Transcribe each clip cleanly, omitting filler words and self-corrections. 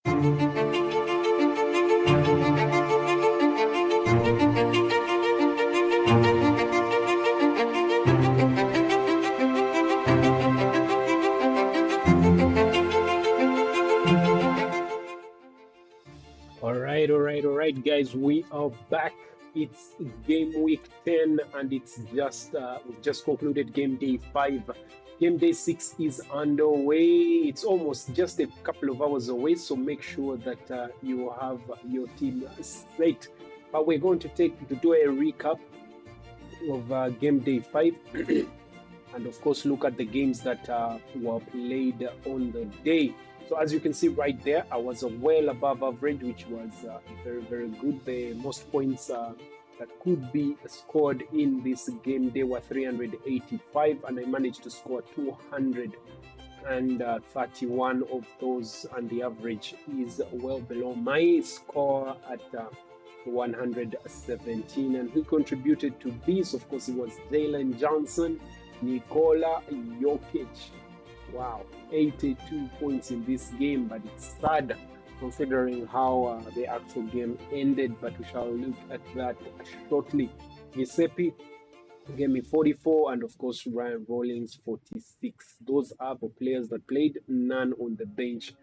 All right, guys, we are back. It's game week 10, and it's we just concluded game day 5. Game day 6 is underway. It's almost just a couple of hours away, so make sure that you have your team set. But we're going to do a recap of game day 5 and of course look at the games that were played on the day. So as you can see right there, I was well above average, which was very, very good. The most points that could be scored in this game, they were 385, and I managed to score 231 of those, and the average is well below my score at 117. And who contributed to this? Of course, it was Jalen Johnson, NIKOLA JOKIC. Wow, 82 points in this game, but it's sad considering how the actual game ended, but we shall look at that shortly. Giuseppe gave me 44, and of course Ryan Rollins 46. Those are the players that played, none on the bench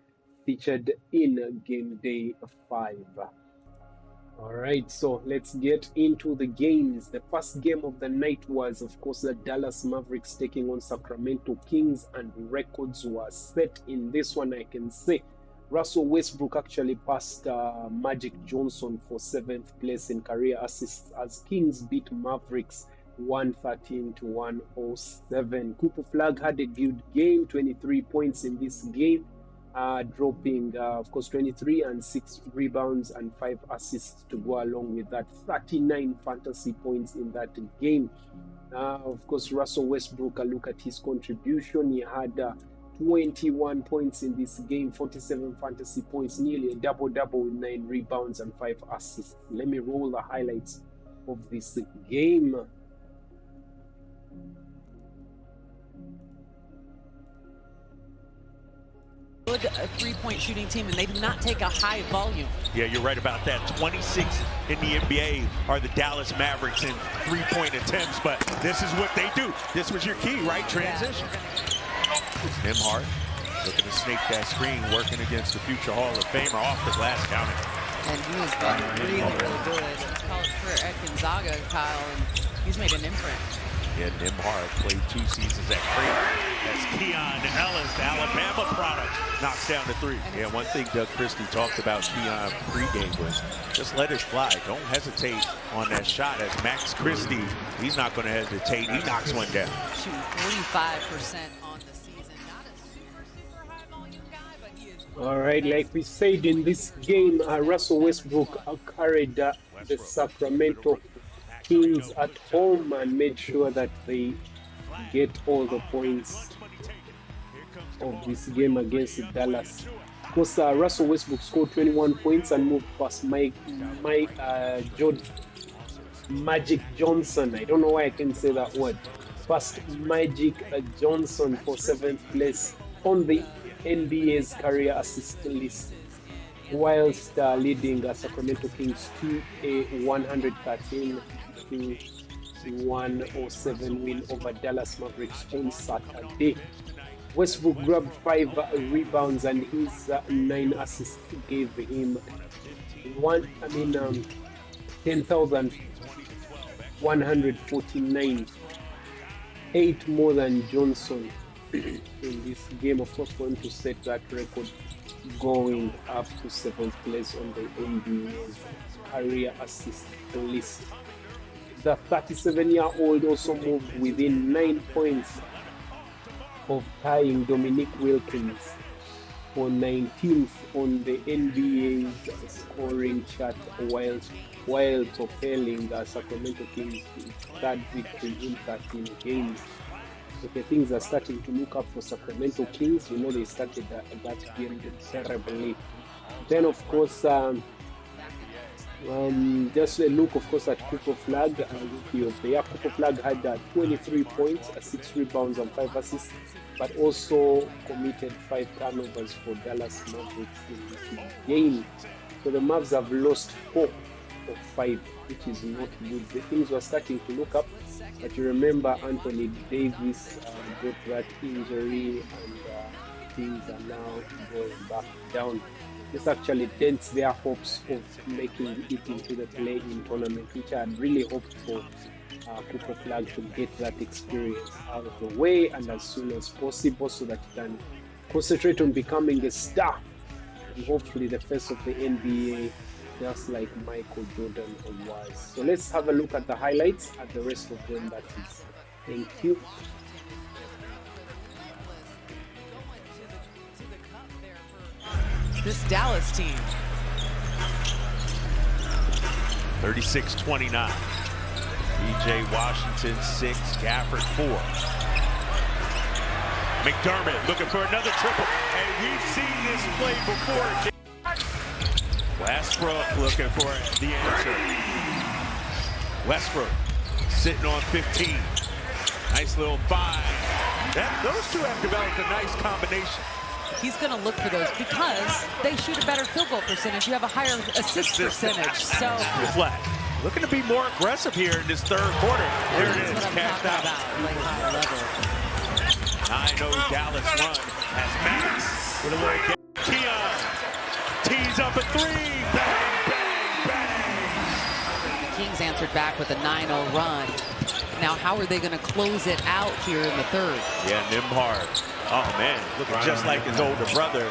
featured in game day 5. All right, so let's get into the games. The first game of the night was, of course, the Dallas Mavericks taking on Sacramento Kings, and records were set in this one, I can say. Russell Westbrook actually passed Magic Johnson for 7th place in career assists as Kings beat Mavericks 113 to 107. Cooper Flag had a good game, 23 points in this game. Dropping, of course, 23 and 6 rebounds and 5 assists to go along with that. 39 fantasy points in that game. Of course, Russell Westbrook, a look at his contribution. He had 21 points in this game, 47 fantasy points, nearly a double-double with 9 rebounds and 5 assists. Let me roll the highlights of this game. Good three-point shooting team, and they do not take a high volume. Yeah, you're right about that. 26 in the NBA are the Dallas Mavericks in three-point attempts, but this is what they do. This was your key, right? Transition. Nembhard looking to snake that screen, working against the future Hall of Famer off the glass counter. And he has been really, really good in his college career at Gonzaga, Kyle, and he's made an imprint. Yeah, Nembhard played 2 seasons at Creighton. As Keon Ellis, the Alabama product, knocks down to 3. Yeah, one thing Doug Christie talked about Keon pregame was just let it fly. Don't hesitate on that shot. As Max Christie, he's not going to hesitate. He knocks one down. Shooting 45% on the season. Not a super high volume guy, but he is. All right, like we said in this game, Russell Westbrook carried the Sacramento Kings at home and made sure that they get all the points of this game against Dallas. Of course, Russell Westbrook scored 21 points and moved past Magic Johnson. I don't know why I can say that word. Past Magic Johnson for 7th place on the NBA's career assist list, whilst leading Sacramento Kings to a 113 to 107 win over Dallas Mavericks on Saturday. Westbrook grabbed 5 rebounds, and his 9 assists gave him 10,149, 8 more than Johnson in this game, of course, for him to set that record, going up to 7th place on the NBA's career assist list. The 37-year-old also moved within 9 points of tying Dominique Wilkins for 19th on the NBA's scoring chart, while propelling the Sacramento Kings to third victory in 13 games. Okay, things are starting to look up for Sacramento Kings. You know, they started that game terribly. Then, of course, Just a look, of course, at Cooper Flag. Rookie of the year. Cooper Flag had 23 points, 6 rebounds, and 5 assists, but also committed 5 turnovers for Dallas Mavericks in this game. So the Mavs have lost 4 of 5, which is not good. The things were starting to look up, but you remember Anthony Davis got that injury, and things are now going back down. This actually dents their hopes of making it into the play-in tournament, which I had really hoped for Cooper Flag to get that experience out of the way and as soon as possible, so that he can concentrate on becoming a star and hopefully the face of the NBA, just like Michael Jordan was. So let's have a look at the highlights at the rest of them, that is. Thank you. This Dallas team. 36-29. PJ Washington 6, Gafford 4. McDermott looking for another triple, and we've seen this play before. Westbrook looking for the answer. Westbrook sitting on 15. Nice little 5. Those two have developed a nice combination. He's going to look for those because they shoot a better field goal percentage. You have a higher assist percentage. So reflect. Looking to be more aggressive here in this third quarter. There it is, cashed out. Like higher level. 9-0 Dallas run as Max with a little get. Keon tees up a 3. Bang, bang, bang. The Kings answered back with a 9-0 run. Now, how are they going to close it out here in the third? Yeah, Nembhard. Oh, man, looking just like his older brother.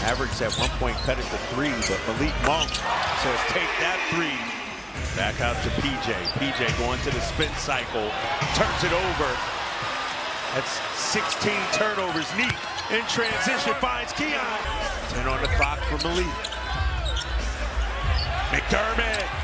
Mavericks at one point cut it to 3, but Malik Monk says take that 3. Back out to PJ. PJ going to the spin cycle, turns it over. That's 16 turnovers. Neat in transition, finds Keon. 10 on the clock for Malik. McDermott.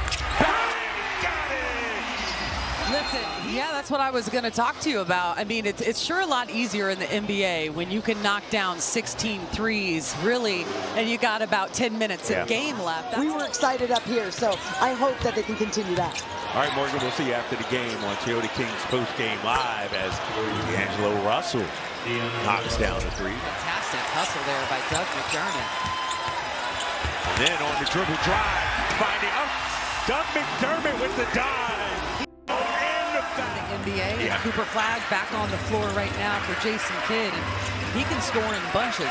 Listen, yeah, that's what I was going to talk to you about. I mean, it's sure a lot easier in the NBA when you can knock down 16 threes, really, and you got about 10 minutes of game left. We were excited up here, so I hope that they can continue that. All right, Morgan, we'll see you after the game on Toyota Kings post-game live as D'Angelo Russell knocks down the 3. Fantastic hustle there by Doug McDermott. And then on the dribble drive, finding Doug McDermott with the dive. NBA. Yeah. Cooper Flag back on the floor right now for Jason Kidd, and he can score in bunches.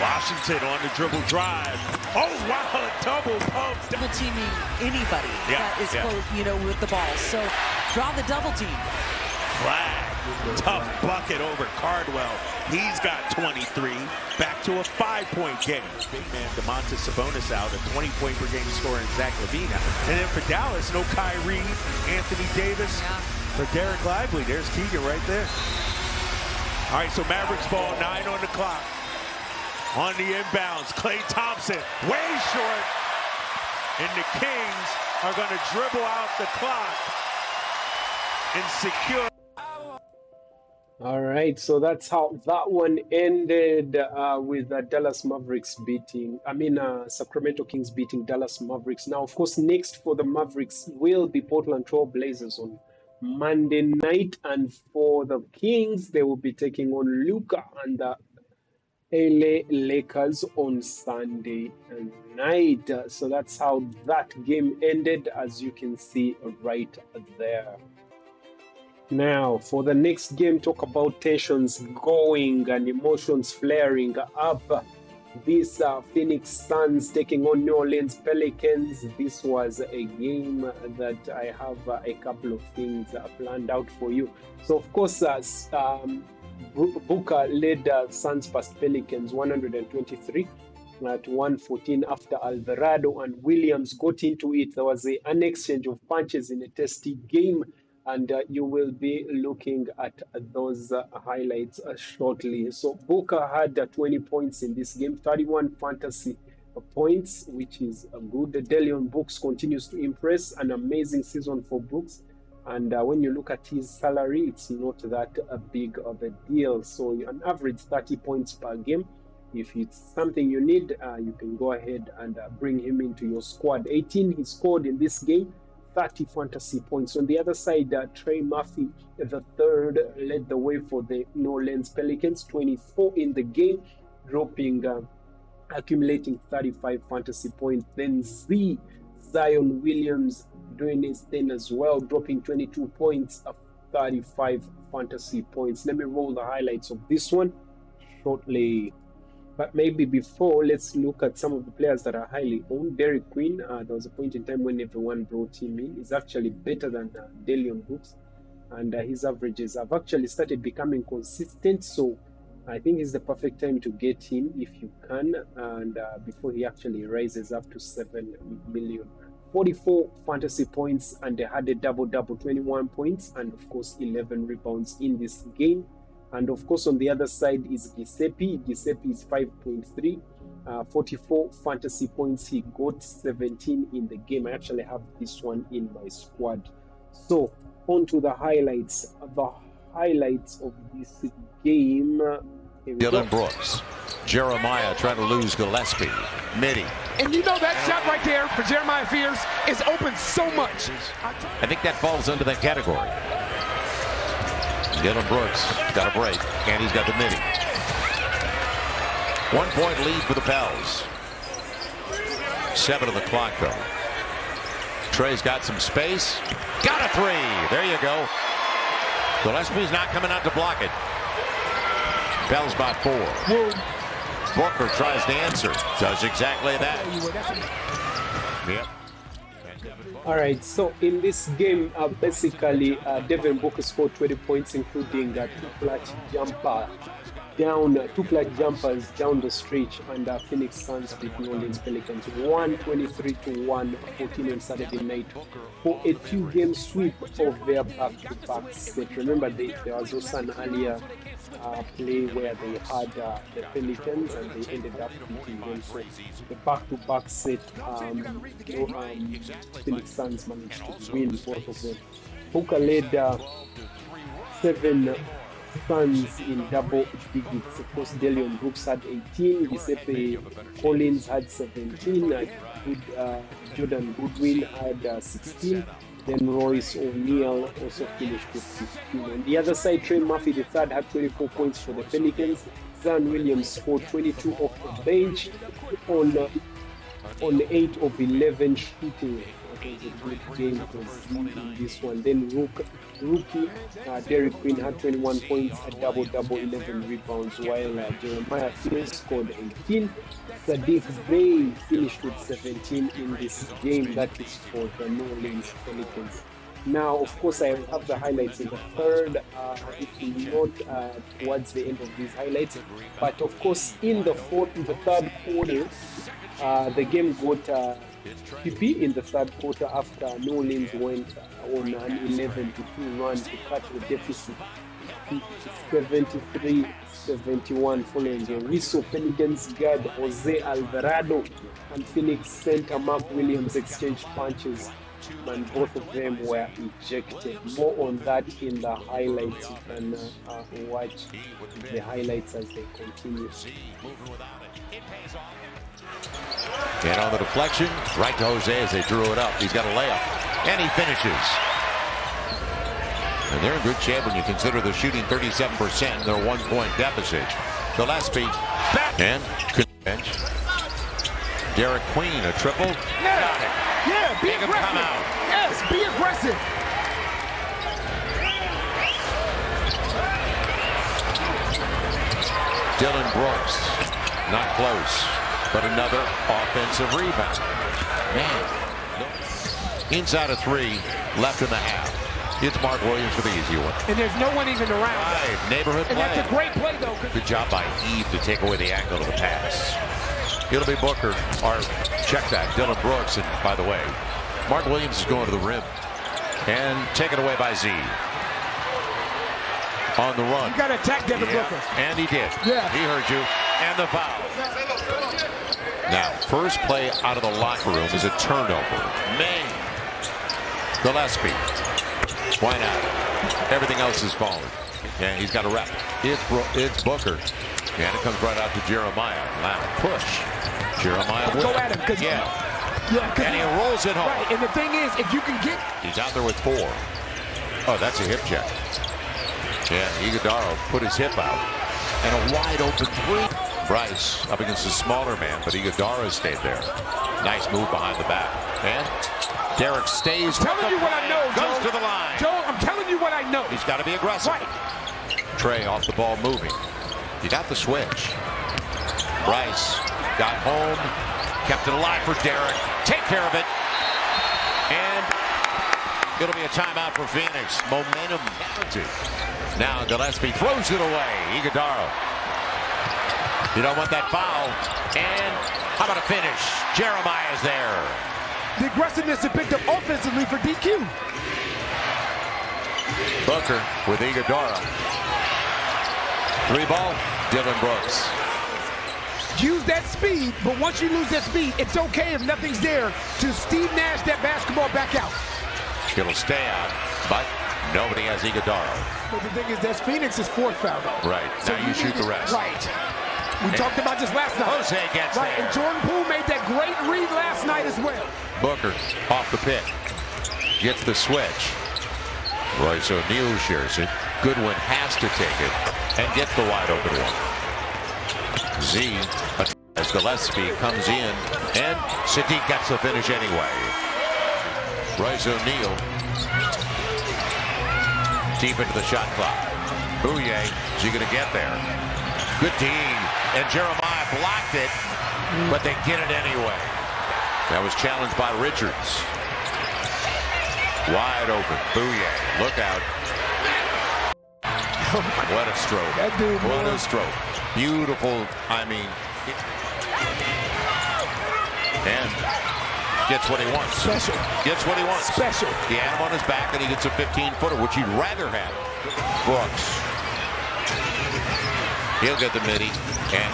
Washington on the dribble drive. Oh, wow, a double pump. Double teaming anybody that is close, with the ball. So draw the double team. Flag, tough bucket over Cardwell. He's got 23, back to a 5-point game. Big man Domantas Sabonis out, a 20-point per game scorer in Zach LaVine. And then for Dallas, no Kyrie, Anthony Davis, for Derek Lively. There's Keegan right there. All right, so Mavericks ball, 9 on the clock. On the inbounds, Klay Thompson, way short. And the Kings are going to dribble out the clock and secure. All right, so that's how that one ended with Dallas Mavericks beating, Sacramento Kings beating Dallas Mavericks. Now, of course, next for the Mavericks will be Portland Trail Blazers on Monday night. And for the Kings, they will be taking on Luka and the LA Lakers on Sunday night. So that's how that game ended, as you can see right there. Now, for the next game, talk about tensions going and emotions flaring up. This Phoenix Suns taking on New Orleans Pelicans. This was a game that I have a couple of things planned out for you. So, of course, Booker led Suns past Pelicans 123 at 114 after Alvarado and Williams got into it. There was an exchange of punches in a testy game. And you will be looking at those highlights shortly. So Booker had 20 points in this game, 31 fantasy points, which is good. Delion Brooks continues to impress. An amazing season for Brooks. And when you look at his salary, it's not that big of a deal. So an average 30 points per game. if it's something you need, you can go ahead and bring him into your squad. 18 he scored in this game, 30 fantasy points. On the other side, Trey Murphy the third led the way for the New Orleans Pelicans, 24 in the game, dropping accumulating 35 fantasy points. Then Zion Williams doing his thing as well, dropping 22 points, 35 fantasy points. Let me roll the highlights of this one shortly. But maybe before, let's look at some of the players that are highly owned. Derek Queen, there was a point in time when everyone brought him in. He's actually better than Dillon Brooks, and his averages have actually started becoming consistent. So I think it's the perfect time to get him if you can, and before he actually rises up to 7 million. 44 fantasy points, and they had a double-double, 21 points, and of course 11 rebounds in this game. And of course on the other side is Giuseppe. Giuseppe is 5.3, 44 fantasy points. He got 17 in the game. I actually have this one in my squad. So on to the highlights. The highlights of this game. Dylan Brooks, Jeremiah trying to lose Gillespie, Mitty. And you know that shot right there for Jeremiah Fears is open so much. I think that falls under that category. Dylan Brooks got a break, and he's got the Mitty. 1 point lead for the Pels. 7 on the clock, though. Trey's got some space. Got a three. There you go. Gillespie's not coming out to block it. Pels by 4. Booker tries to answer. Does exactly that. Yep. All right, so in this game, basically, Devin Booker scored 20 points, including 2 clutch jumpers down the stretch, and Phoenix Suns beat New Orleans Pelicans 123-1, 14 on Saturday night for a 2-game sweep of their back-to-back set. Remember, there was also an earlier play where they had the Pelicans and they ended up beating them. So the back-to-back set, Phoenix Suns managed to win both of them. Booker led 7 Suns in double digits. Of course, Dillon Brooks had 18, Giuseppe Collins had 17, Jordan Goodwin had 16, then Royce O'Neal also finished with 15. On the other side, Trey Murphy the third had 24 points for the Pelicans. Zion Williams scored 22 off the bench on 8 of 11 shooting. It was a good game in this one. Then rookie Derek Queen had 21 points, a double-double, 11 rebounds, while Jeremiah Fields scored 18. Sadiq Bey finished with 17 in this game. That is for the New Orleans Pelicans. Now, of course, I have the highlights in the third, if not towards the end of these highlights. But of course, in the third quarter, the game got PP in the third quarter after New Orleans went on an 11-2 run to cut the deficit to 73-71 following the whistle. Pelicans guard Jose Alvarado and Phoenix center Mark Williams exchanged punches, and both of them were ejected. More on that in the highlights. You can watch the highlights as they continue. And on the deflection, right to Jose as they drew it up. He's got a layup, and he finishes. And they're in good shape when you consider they're shooting 37%. They're a 1-point deficit. Gillespie back and bench. Derek Queen, a triple. Yeah, got it. Yeah, be aggressive. Yes, be aggressive. Dylan Brooks, not close. But another offensive rebound. Man. Inside of 3, left in the half. It's Mark Williams for the easy one. And there's no one even around. Right, neighborhood play. And that's a great play, though. Good job by Eve to take away the angle of the pass. It'll be Booker, or check that, Dylan Brooks. And by the way, Mark Williams is going to the rim. And taken away by Z. On the run. You got to attack Devin Booker. And he did. Yeah. He heard you. And the foul. Now, first play out of the locker room is a turnover. Man. Gillespie. Why not? Everything else is falling. Yeah, he's got a rep. It's Booker. And it comes right out to Jeremiah. Wow, push. Jeremiah Go at him. And he rolls it home. Right, and the thing is, if you can get... He's out there with 4. Oh, that's a hip check. Yeah, Iguodala put his hip out. And a wide open 3. Bryce up against a smaller man, but Iguodala stayed there. Nice move behind the back. And Derek stays. I'm telling you what I know, Goes Joe. to the line. Joe, I'm telling you what I know. He's got to be aggressive. Right. Trey off the ball moving. He got the switch. Bryce got home. Kept it alive for Derek. Take care of it. And it'll be a timeout for Phoenix. Momentum. Now Gillespie throws it away. Iguodala. You don't want that foul. And how about a finish? Jeremiah's there. The aggressiveness is picked up offensively for DQ. Booker with Iguodala. 3-ball, Dylan Brooks. Use that speed, but once you lose that speed, it's okay if nothing's there to Steve Nash that basketball back out. It'll stay out, but nobody has Iguodala. But the thing is, that's Phoenix's 4th foul, though. Right, so now you shoot the rest. Right. We talked about this last night. Jose gets right, there. And Jordan Poole made that great read last night as well. Booker off the pick. Gets the switch. Royce O'Neal shares it. Goodwin has to take it and gets the wide open one. Z as Gillespie comes in and Sadiq gets the finish anyway. Royce O'Neal deep into the shot clock. Bouye, is he going to get there? Good D, and Jeremiah blocked it, but they get it anyway. That was challenged by Richards. Wide open, Bouye, look out. What a stroke. That dude, what a stroke. Beautiful, I mean. And gets what he wants. Special. Gets what he wants. Special. He had him on his back, and he gets a 15-footer, which he'd rather have. Brooks. He'll get the midi, and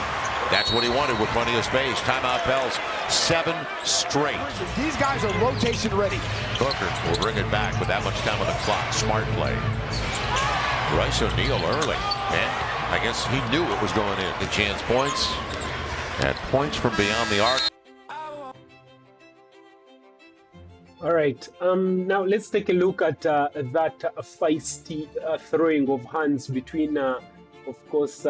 that's what he wanted with plenty of space. Timeout Pels, 7 straight. These guys are rotation ready. Booker will bring it back with that much time on the clock. Smart play. Royce O'Neal early, and I guess he knew it was going in. The chance points, and points from beyond the arc. All right, now let's take a look at that feisty throwing of hands between, of course,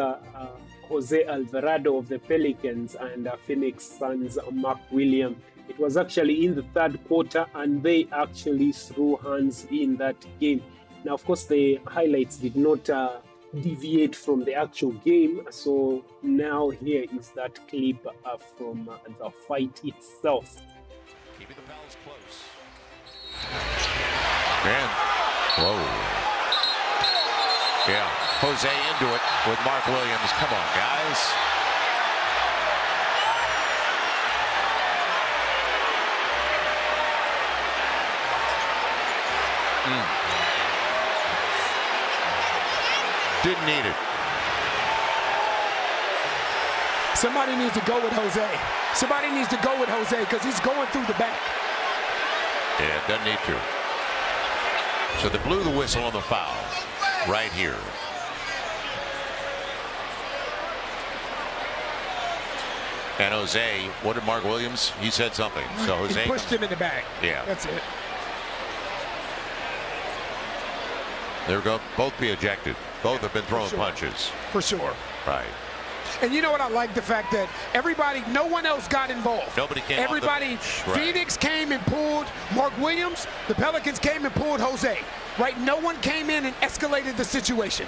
Jose Alvarado of the Pelicans and Phoenix Suns' Mark Williams. It was actually in the 3rd quarter, and they actually threw hands in that game. Now, of course, the highlights did not deviate from the actual game. So now here is that clip from the fight itself. Keeping the Pels close. And, whoa. Yeah, Jose into it with Mark Williams. Come on, guys. Didn't need it. Somebody needs to go with Jose. Somebody needs to go with Jose because he's going through the back. Yeah, doesn't need to. So they blew the whistle on the foul right here. And Jose, what did Mark Williams? He said something. So Jose he pushed him in the back. Yeah. That's it. There we go. Both be ejected. Both have been throwing punches. For sure. Right. And you know what I like? The fact that everybody, no one else got involved. Nobody came. Everybody, Phoenix came and pulled Mark Williams. The Pelicans came and pulled Jose. Right? No one came in and escalated the situation.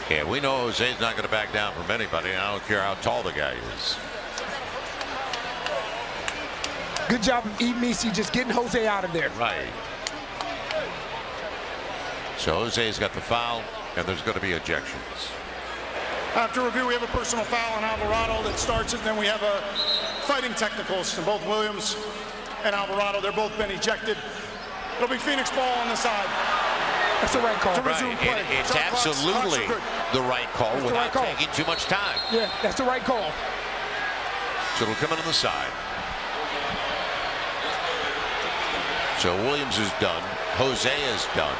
Yeah, we know Jose's not going to back down from anybody. I don't care how tall the guy is. Good job of IND-MIA just getting Jose out of there. Right. So Jose's got the foul, and there's going to be ejections. After review, we have a personal foul on Alvarado that starts it, and then we have a fighting technicals to both Williams and Alvarado. They're both been ejected. It'll be Phoenix ball on the side. That's the right call. Right. It's absolutely the right call without taking too much time. Yeah, that's the right call. So it'll come in on the side. So Williams is done. Jose is done.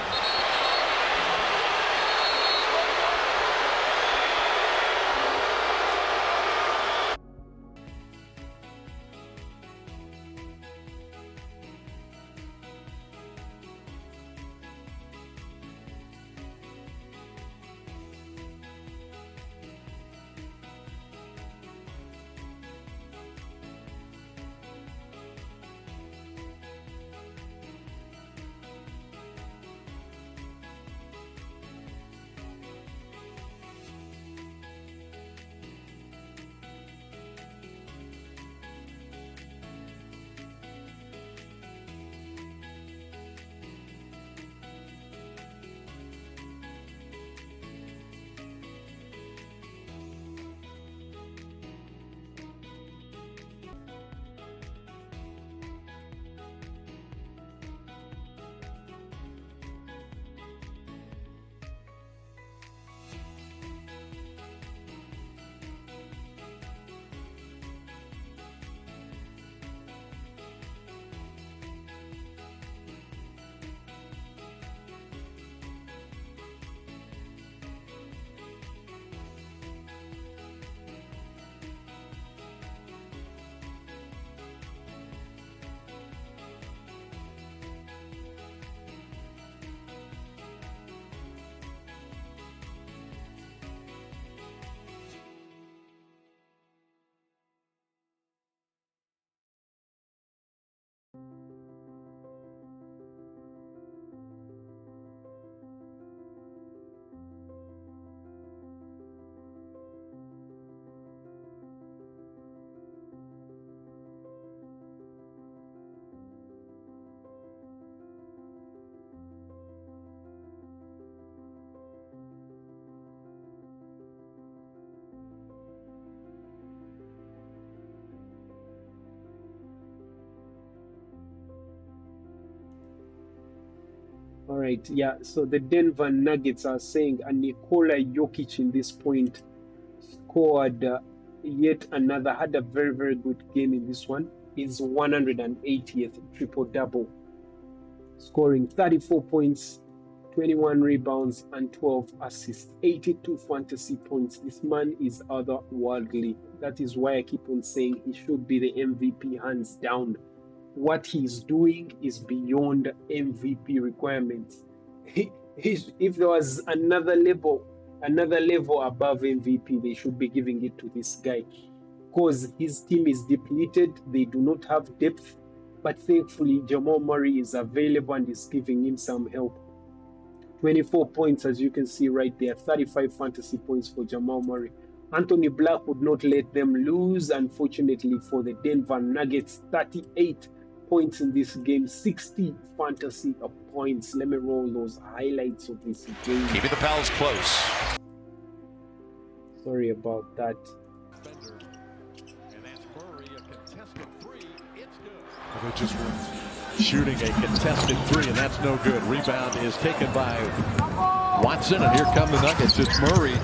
right, yeah. So the Denver Nuggets are saying NIKOLA JOKIC in this point scored yet another, had a very, very good game in this one. His 180th triple-double, scoring 34 points, 21 rebounds, and 12 assists, 82 fantasy points. This man is otherworldly. That is why I keep on saying he should be the MVP hands down. What he's doing is beyond MVP requirements. If there was another level above MVP, they should be giving it to this guy, because his team is depleted. They do not have depth, but thankfully Jamal Murray is available and is giving him some help. 24 points, as you can see right there, 35 fantasy points for Jamal Murray. Anthony Black would not let them lose, unfortunately, for the Denver Nuggets. 38 points in this game, 60 fantasy points. Let me roll those highlights of this game. Keeping the Pels close. Sorry about that. They just were shooting a contested three, and that's no good. Rebound is taken by Watson, and here come the Nuggets. It's Murray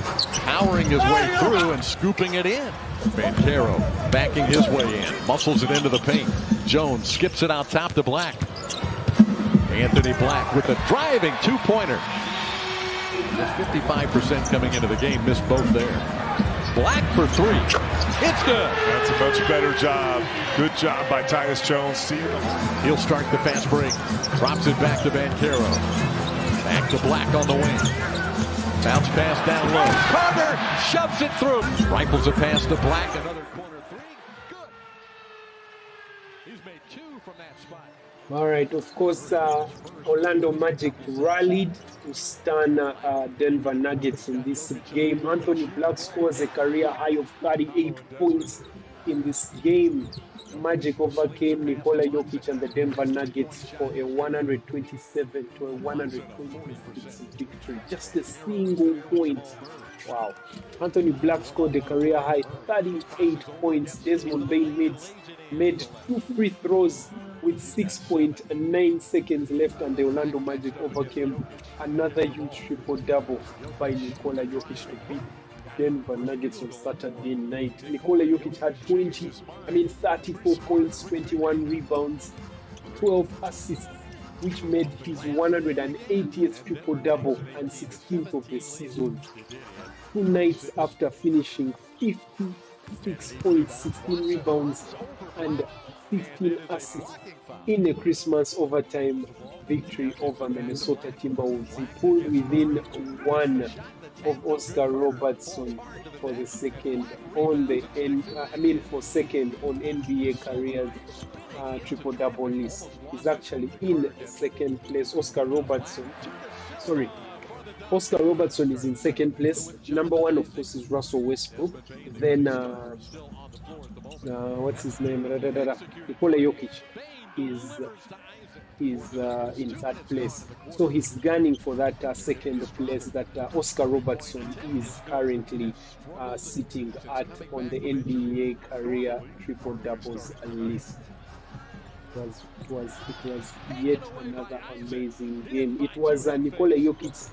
powering his way through and scooping it in. Banchero backing his way in, muscles it into the paint. Jones skips it out top to Black. Anthony Black with a driving two-pointer. 55% coming into the game, missed both there. Black for three. It's good. That's a much better job. Good job by Tyus Jones. He'll start the fast break. Drops it back to Banchero. Back to Black on the wing. Bounce pass down low. Carter shoves it through. Rifles a pass to Black. Another corner three. Good. He's made two from that spot. All right, of course, Orlando Magic rallied to stun Denver Nuggets in this game. Anthony Black scores a career high of 38 points in this game. Magic overcame NIKOLA JOKIC and the Denver Nuggets for a 127 to a 126 victory. Just a single point. Wow. Anthony Black scored a career high 38 points. Desmond Bain made 2 free throws with 6.9 seconds left, and the Orlando Magic overcame another huge triple-double by NIKOLA JOKIC to beat Denver Nuggets on Saturday night. NIKOLA JOKIC had 34 points, 21 rebounds, 12 assists, which made his 180th triple-double and 16th of the season. 2 nights after finishing 56 points, 16 rebounds, and 15 assists in a Christmas overtime victory over Minnesota Timberwolves. He pulled within 1 of Oscar Robertson for the second on second on NBA careers triple-double list. He's actually in second place. Oscar Robertson is in second place. Number 1, of course, is Russell Westbrook. Then what's his name? NIKOLA JOKIC is in third place. So he's gunning for that second place that Oscar Robertson is currently sitting at on the NBA career triple-doubles list. It was yet another amazing game. It was NIKOLA JOKIC's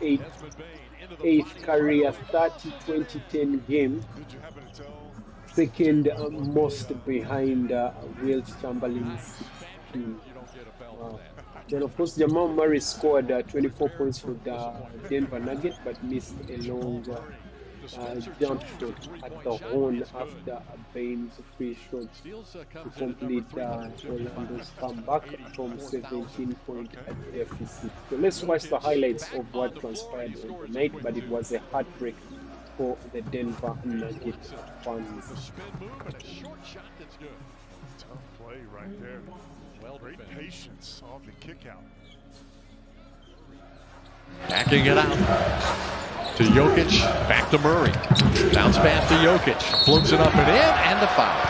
eighth career 30-20-10 game. Second most behind Wilt Chamberlain's 16. Wow. Then, of course, Jamal Murray scored 24 points for the Denver Nuggets, but missed a long jump shot at the horn after Bain's free shot to complete Orlando's comeback from 17-point deficit. So let's watch the highlights of what transpired on the night, but it was a heartbreak for the Denver Nuggets fans. Tough play right there. Great patience off the kick out. Backing it out to Jokic, back to Murray. Bounce pass to Jokic, floats it up and in, and the foul.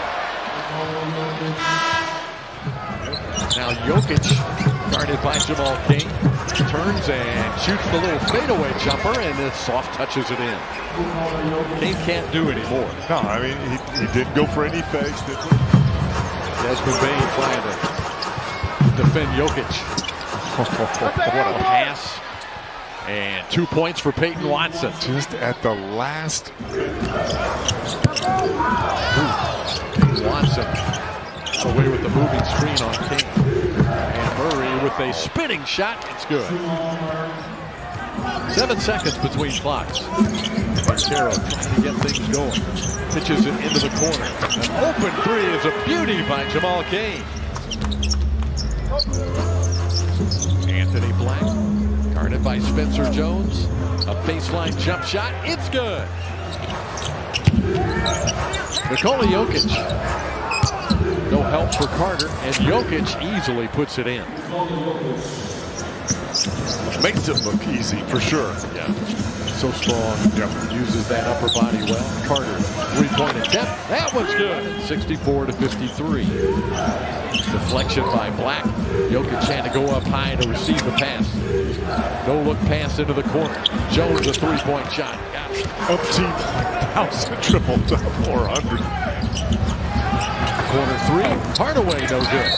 Now Jokic, guarded by Jamal King, turns and shoots the little fadeaway jumper, and it soft touches it in. King can't do anymore. No, I mean, he didn't go for any fakes. Desmond Bain trying to defend Jokic. What a pass And 2 points for Peyton Watson. Just at the last. Watson away with the moving screen on King. And Murray with a spinning shot. It's good. 7 seconds between clocks. And Carroll trying to get things going. Pitches it into the corner. An open three is a beauty by Jamal Cain. Anthony Black. Guarded by Spencer Jones. A baseline jump shot. It's good. NIKOLA JOKIC. No help for Carter. And Jokic easily puts it in. Makes it look easy for sure. Yeah. So strong. Yep. Uses that upper body well. Carter, 3-point attempt. That one's good. 64-53. Deflection by Black. Jokic had to go up high to receive the pass. No look pass into the corner. Jones, a 3-point shot. Got it. Upteam house triple to 400. Corner three. Hardaway, no good.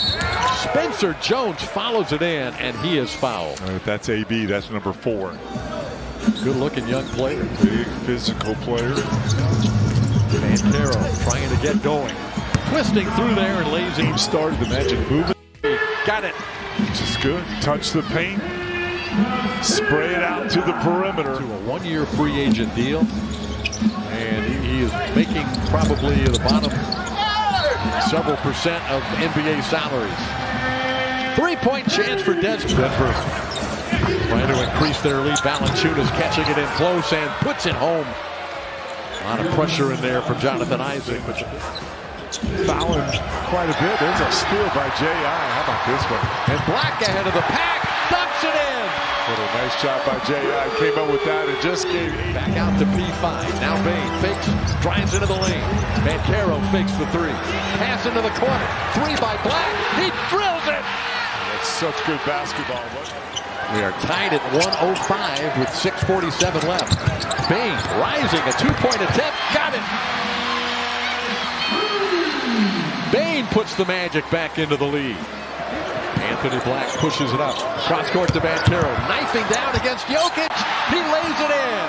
Spencer Jones follows it in, and he is fouled. If that's AB, that's number 4. Good-looking young player. Big physical player. Carroll trying to get going. Twisting through there and lazy. Team started the magic movement. Got it. Just good. Touch the paint. Spray it out to the perimeter. To a 1-year free agent deal. And he is making probably the bottom several percent of NBA salaries. 3-point chance for Denver. Trying to increase their lead. Valanciunas catching it in close and puts it home. A lot of pressure in there from Jonathan Isaac. Fouling quite a bit. There's a steal by J.I. How about this one? And Black ahead of the pack. Dumps it in. What a nice job by J.I. Came up with that and just gave it. Back out to P5. Now Bain fakes. Drives into the lane. Banchero fakes the 3. Pass into the corner. 3 by Black. He drills it. That's such good basketball. We are tied at 105 with 6:47 left. Bain rising, a 2-point attempt. Got it. Bain puts the Magic back into the lead. Anthony Black pushes it up. Cross court to Banchero. Knifing down against Jokic. He lays it in.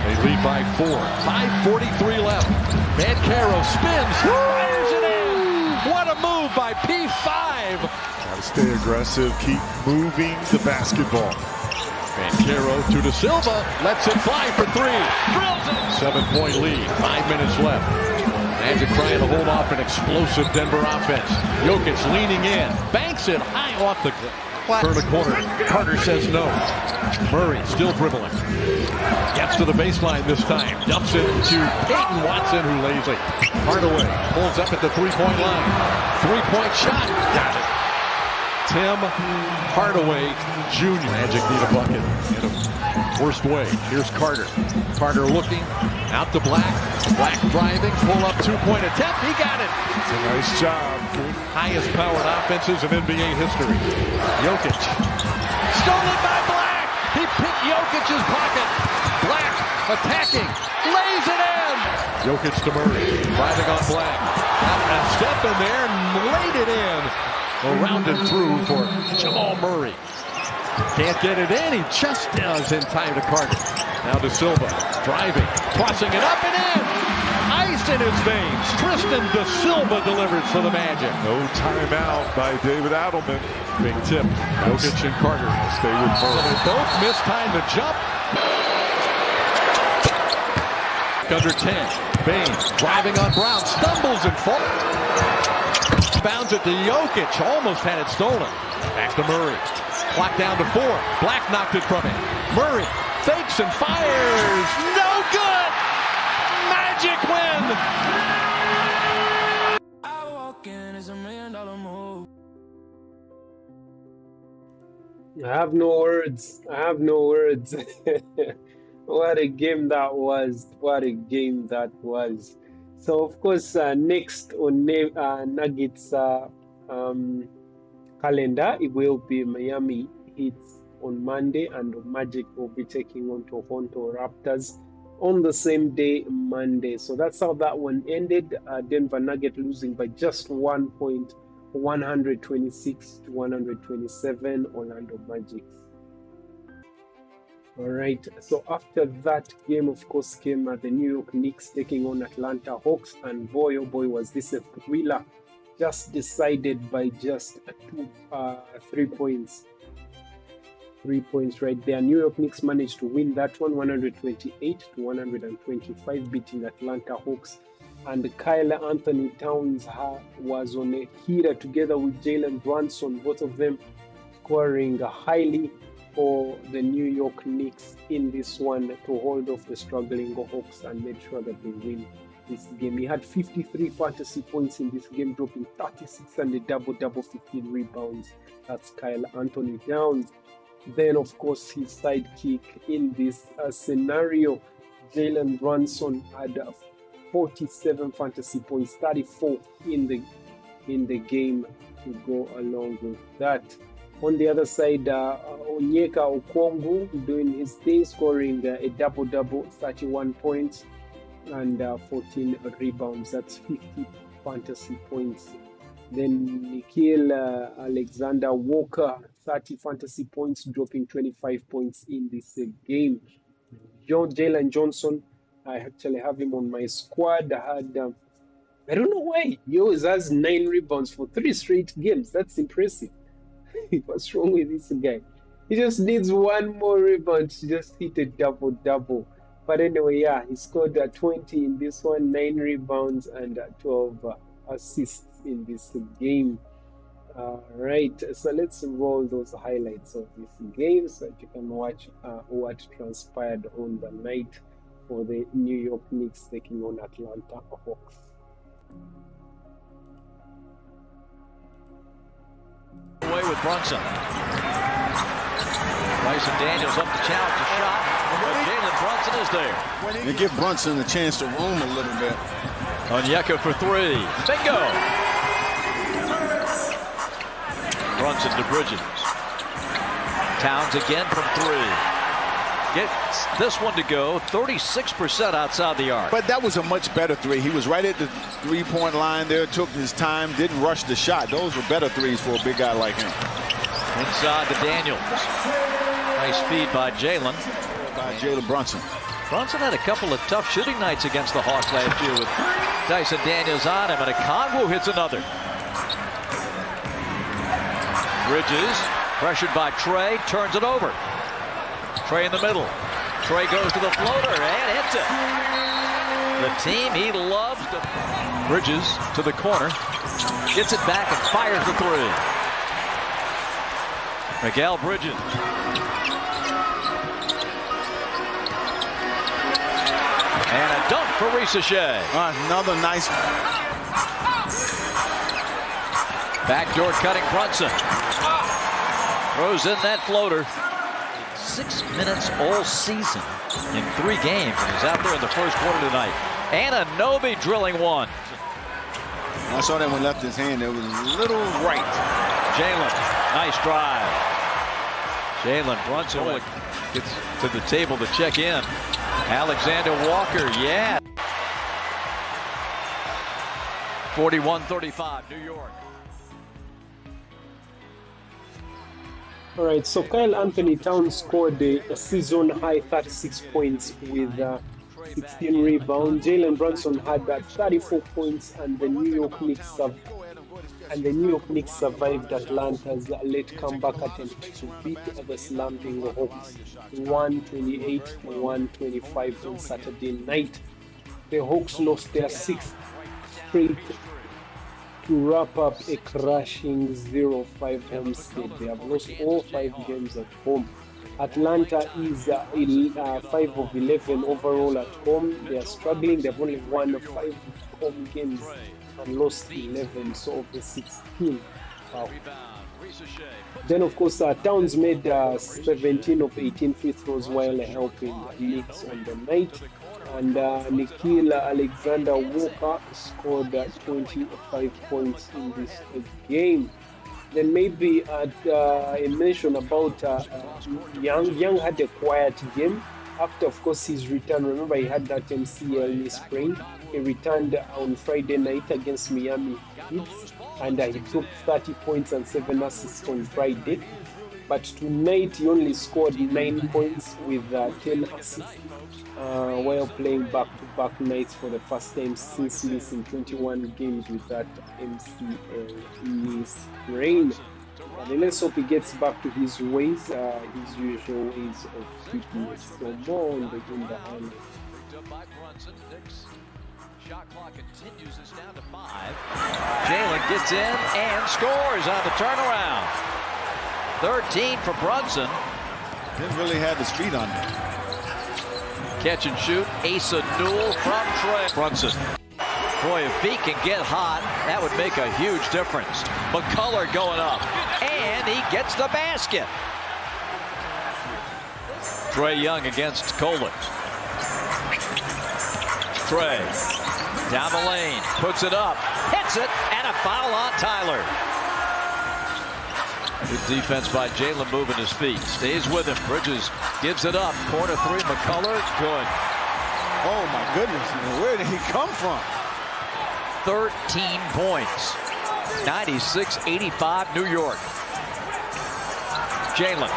They lead by 4. 5:43 left. Banchero spins. Fires it in. What a move by P5. Got to stay aggressive. Keep moving the basketball. Banchero to De Silva. Lets it fly for 3. Drills it. 7-point lead. 5 minutes left. Magic trying to hold off an explosive Denver offense. Jokic leaning in. Banks it high off the turn the corner. Carter says no. Murray still dribbling. Gets to the baseline this time. Dumps it to Peyton Watson, who lays it. Hardaway pulls up at the 3-point line. 3-point shot. Got it. Tim Hardaway Jr. Magic need a bucket in a worst way. Here's Carter. Carter looking out to Black. Black driving. Pull up 2-point attempt. He got it. It's a nice job. Highest powered offenses in NBA history. Jokic. Stolen by Black. He picked Jokic's pocket. Black attacking. Lays it in. Jokic to Murray. Driving on Black. Got a step in there and laid it in. Rounded through for Jamal Murray. Can't get it in. He just does in time to Carter. Now De Silva driving, tossing it up and in. Ice in his veins. Tristan De Silva delivers for the Magic. No timeout by David Adelman. Big tip. Jokic and Carter. Stay with Murray. So they both miss time to jump. Under 10. Bain driving on Brown. Stumbles and falls. Bounds it to Jokic. Almost had it stolen. Back to Murray. Clock down to 4. Black knocked it from him. Murray fakes and fires. No good. Magic win. I walk in as $1 million move. I have no words. I have no words. What a game that was. What a game that was. So, of course, next on Nuggets calendar, it will be Miami Heat on Monday, and Magic will be taking on Toronto Raptors on the same day, Monday. So that's how that one ended. Denver Nugget losing by just 1 point, 126 to 127 Orlando Magic. All right, so after that game, of course, came the New York Knicks taking on Atlanta Hawks, and boy, oh boy, was this a thriller, just decided by just 3 points. 3 points right there. New York Knicks managed to win that one, 128-125, beating Atlanta Hawks. And Karl-Anthony Towns was on a heater together with Jalen Brunson, both of them scoring highly for the New York Knicks in this one to hold off the struggling Hawks and make sure that they win this game. He had 53 fantasy points in this game, dropping 36 and a double-double, 15 rebounds. That's Karl-Anthony Towns. Then, of course, his sidekick in this scenario, Jalen Brunson, had 47 fantasy points, 34 in the game to go along with that. On the other side, Onyeka Okongwu doing his thing, scoring a double-double, 31 points and 14 rebounds. That's 50 fantasy points. Then Nickeil Alexander-Walker, 30 fantasy points, dropping 25 points in this game. Jalen Johnson, I actually have him on my squad. I had, I don't know why, he always has 9 rebounds for 3 straight games. That's impressive. What's wrong with this guy? He just needs 1 more rebound to just hit a double-double. But anyway, yeah, he scored 20 in this one, 9 rebounds and 12 assists in this game. Right, so let's roll those highlights of this game so that you can watch what transpired on the night for the New York Knicks taking on Atlanta Hawks. Away with Brunson. Dyson Daniels up to challenge the shot, but Jalen Brunson is there. They give Brunson a chance to roam a little bit. Onyeka for 3. Bingo! Brunson to Bridges. Towns again from 3. Gets this one to go, 36% outside the arc. But that was a much better 3. He was right at the 3-point line there, took his time, didn't rush the shot. Those were better 3s for a big guy like him. Inside to Daniels. Nice feed by Jalen. By Jalen Brunson. Brunson had a couple of tough shooting nights against the Hawks last year with Dyson Daniels on him, and Okongwu hits another. Bridges, pressured by Trey, turns it over. Trey in the middle. Trey goes to the floater and hits it. The team he loves. Bridges to the corner. Gets it back and fires the 3. Miguel Bridges. And a dunk for Ricochet. Another nice. Backdoor cutting Brunson. Throws in that floater. 6 minutes all season in 3 games, and he's out there in the first quarter tonight. Anunoby drilling 1. I saw that one left his hand. It was a little right. Jalen, nice drive. Jalen Brunson gets to the table to check in. Alexander Walker, yeah. 41-35, New York. All right, so Karl-Anthony Towns scored a season-high 36 points with 16 rebounds. Jalen Brunson had 34 points, and the New York Knicks survived Atlanta's late comeback attempt to beat the slumping Hawks 128-125 on Saturday night. The Hawks lost their 6th straight to wrap up a crashing 0-5 homestead. They have lost all 5 games at home. Atlanta is 5 of 11 overall at home. They are struggling. They've only won 5 home games and lost 11, so of the 16. Wow. Then, of course, Towns made 17 of 18 free throws while helping Knicks on the night. And Nickeil Alexander-Walker scored 25 points in this game. Then maybe a mention about Young. Young had a quiet game after, of course, his return. Remember, he had that MCL knee sprain. He returned on Friday night against Miami Heat, and he took 30 points and 7 assists on Friday. but tonight he only scored 9 points with 10 assists while playing back-to-back nights for the first time since missing 21 games with that MCL knee sprain. And let's hope he gets back to his ways, his usual ways of fitness. So more on the highlights. Shot clock continues. It's down to 5. Jalen gets in and scores on the turnaround. 13 for Brunson. Didn't really have the speed on him. Catch and shoot. Asa Newell from Trey. Brunson. Boy, if he can get hot, that would make a huge difference. McCullough going up. And he gets the basket. Trae Young against Kohler. Trae. Down the lane, puts it up, hits it, and a foul on Tyler. Good defense by Jalen moving his feet. Stays with him. Bridges gives it up. Corner 3, McCullough, good. Oh my goodness, where did he come from? 13 points. 96-85 New York. Jalen.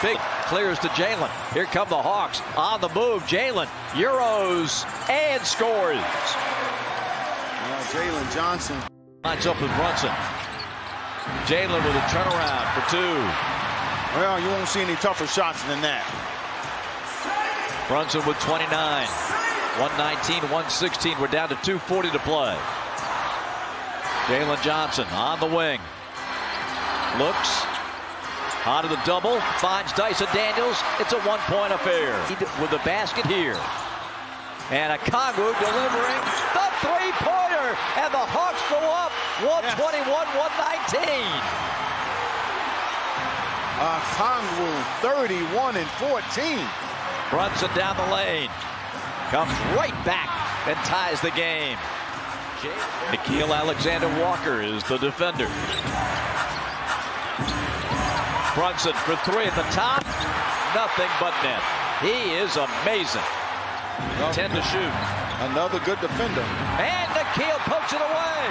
Big clears to Jalen. Here come the Hawks on the move. Jalen Euros and scores. Jalen Johnson lines up with Brunson. Jalen with a turnaround for 2. Well, you won't see any tougher shots than that. Brunson with 29. 119, 116. We're down to 2:40 to play. Jalen Johnson on the wing. Looks. Onto the double, finds Dyson Daniels. It's a 1-point affair. With the basket here. And Okongwu delivering the 3-pointer. And the Hawks go up 121-119. Okongwu 31 and 14. Brunson down the lane. Comes right back and ties the game. Nickeil Alexander-Walker is the defender. Brunson for 3 at the top. Nothing but net. He is amazing. 10 to shoot. Another good defender. And Nickeil pokes it away.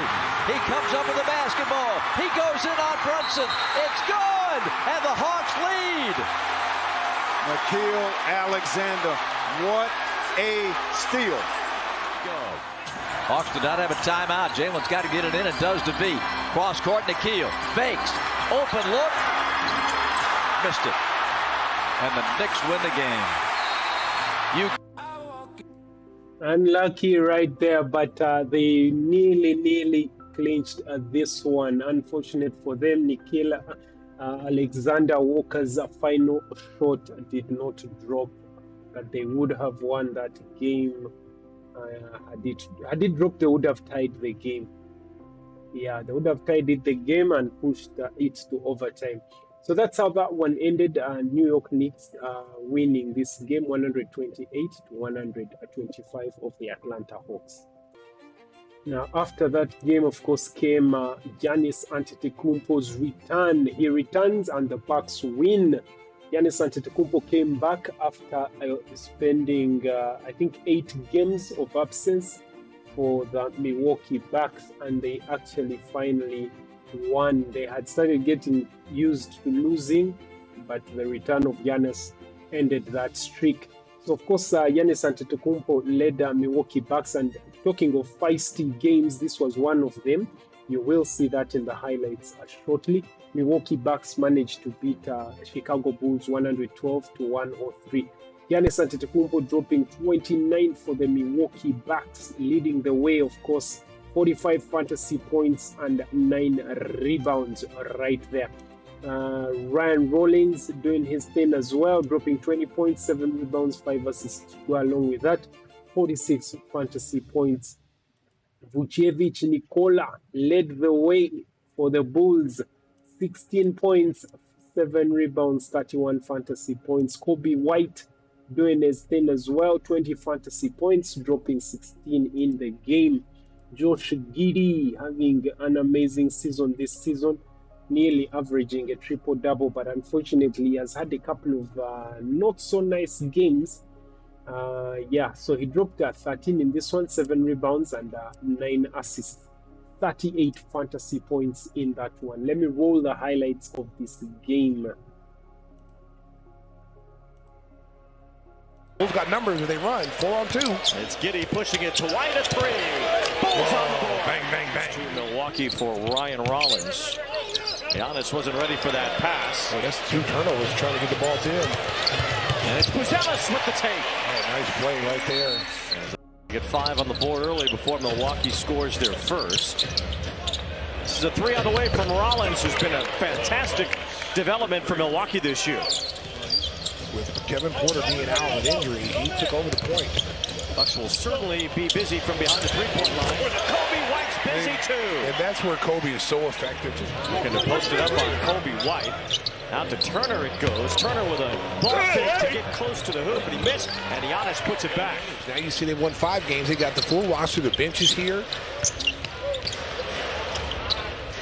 He comes up with the basketball. He goes in on Brunson. It's good. And the Hawks lead. Nickeil Alexander. What a steal. Go. Hawks did not have a timeout. Jalen's got to get it in and does to beat. Cross court, Nickeil. Fakes. Open look. Missed it. And the Knicks win the game. Unlucky right there, but they nearly clinched this one. Unfortunate for them. Nickeil Alexander-Walker's final shot did not drop. That they would have won that game. Had it dropped, they would have tied the game. Yeah, they would have tied it the game and pushed it to overtime. So that's how that one ended. New York Knicks winning this game 128-125 of the Atlanta Hawks. Now, after that game, of course, came Giannis Antetokounmpo's return. He returns and the Bucks win. Giannis Antetokounmpo came back after spending, I think, 8 games of absence for the Milwaukee Bucks, and they actually finally won. They had started getting used to losing, but the return of Giannis ended that streak. So, of course, Giannis Antetokounmpo led the Milwaukee Bucks, and talking of feisty games, this was one of them. You will see that in the highlights shortly. Milwaukee Bucks managed to beat Chicago Bulls 112-103. Giannis Antetokounmpo dropping 29 for the Milwaukee Bucks, leading the way, of course, 45 fantasy points and 9 rebounds right there. Ryan Rollins doing his thing as well, dropping 20 points, 7 rebounds, 5 assists to go along with that. 46 fantasy points. Vucevic Nikola led the way for the Bulls. 16 points, 7 rebounds, 31 fantasy points. Kobe White doing his thing as well. 20 fantasy points, dropping 16 in the game. Josh Giddey having an amazing season this season, nearly averaging a triple-double, but unfortunately he has had a couple of not so nice games. So he dropped 13 in this one, 7 rebounds and 9 assists. 38 fantasy points in that one. Let me roll the highlights of this game. Bulls got numbers where they run 4-on-2. It's Giddey pushing it to White, a three. Bulls on the board. Bang, bang, bang. To Milwaukee for Ryan Rollins. Giannis wasn't ready for that pass. Oh, that's 2 turnovers trying to get the ball to him. And it's Buzelis with the take. Oh, nice play right there. Get 5 on the board early before Milwaukee scores their first. This is a 3 on the way from Rollins, who's been a fantastic development for Milwaukee this year. With Kevin Porter being out with injury, he took over the point. Bucks will certainly be busy from behind the three-point line. Kobe White's busy too. And that's where Kobe is so effective. Looking to post it up on Kobe White. Out to Turner it goes. Turner with a ball fake to get close to the hoop, but he missed, and Giannis puts it back. Now you see they won 5 games. They got the full roster. The bench is here.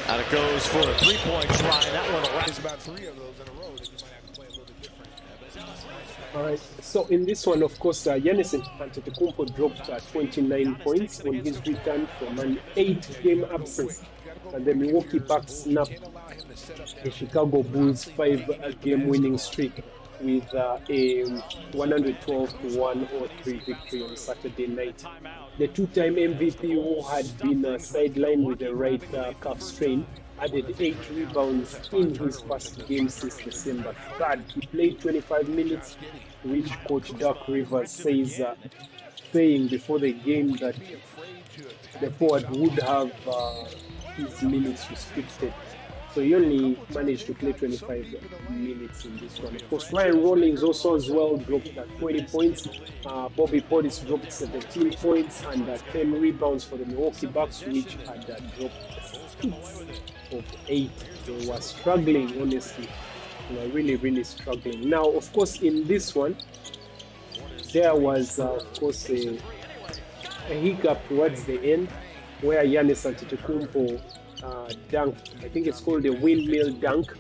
Out it goes for a three-point try. That one around. It's about 3 of those in a row that you might have to play a little bit different. All right, so in this one, of course, Giannis Antetokounmpo dropped 29 points on his return from an 8-game absence. And the Milwaukee Bucks snapped the Chicago Bulls' 5-game winning streak with a 112-103 victory on Saturday night. The 2-time MVP, who had been sidelined with a right calf strain, added 8 rebounds in his first game since December 3rd. He played 25 minutes, which Coach Doc Rivers says, saying before the game that the forward would have his minutes restricted. So he only managed to play 25 minutes in this one. Of course, Ryan Rollins also as well dropped 20 points. Bobby Portis dropped 17 points and 10 rebounds for the Milwaukee Bucks, which had dropped 6 of 8. They were struggling, honestly. They were really struggling. Now, of course, in this one, there was, of course, a hiccup towards the end where Giannis Antetokounmpo dunked, I think it's called a windmill dunk,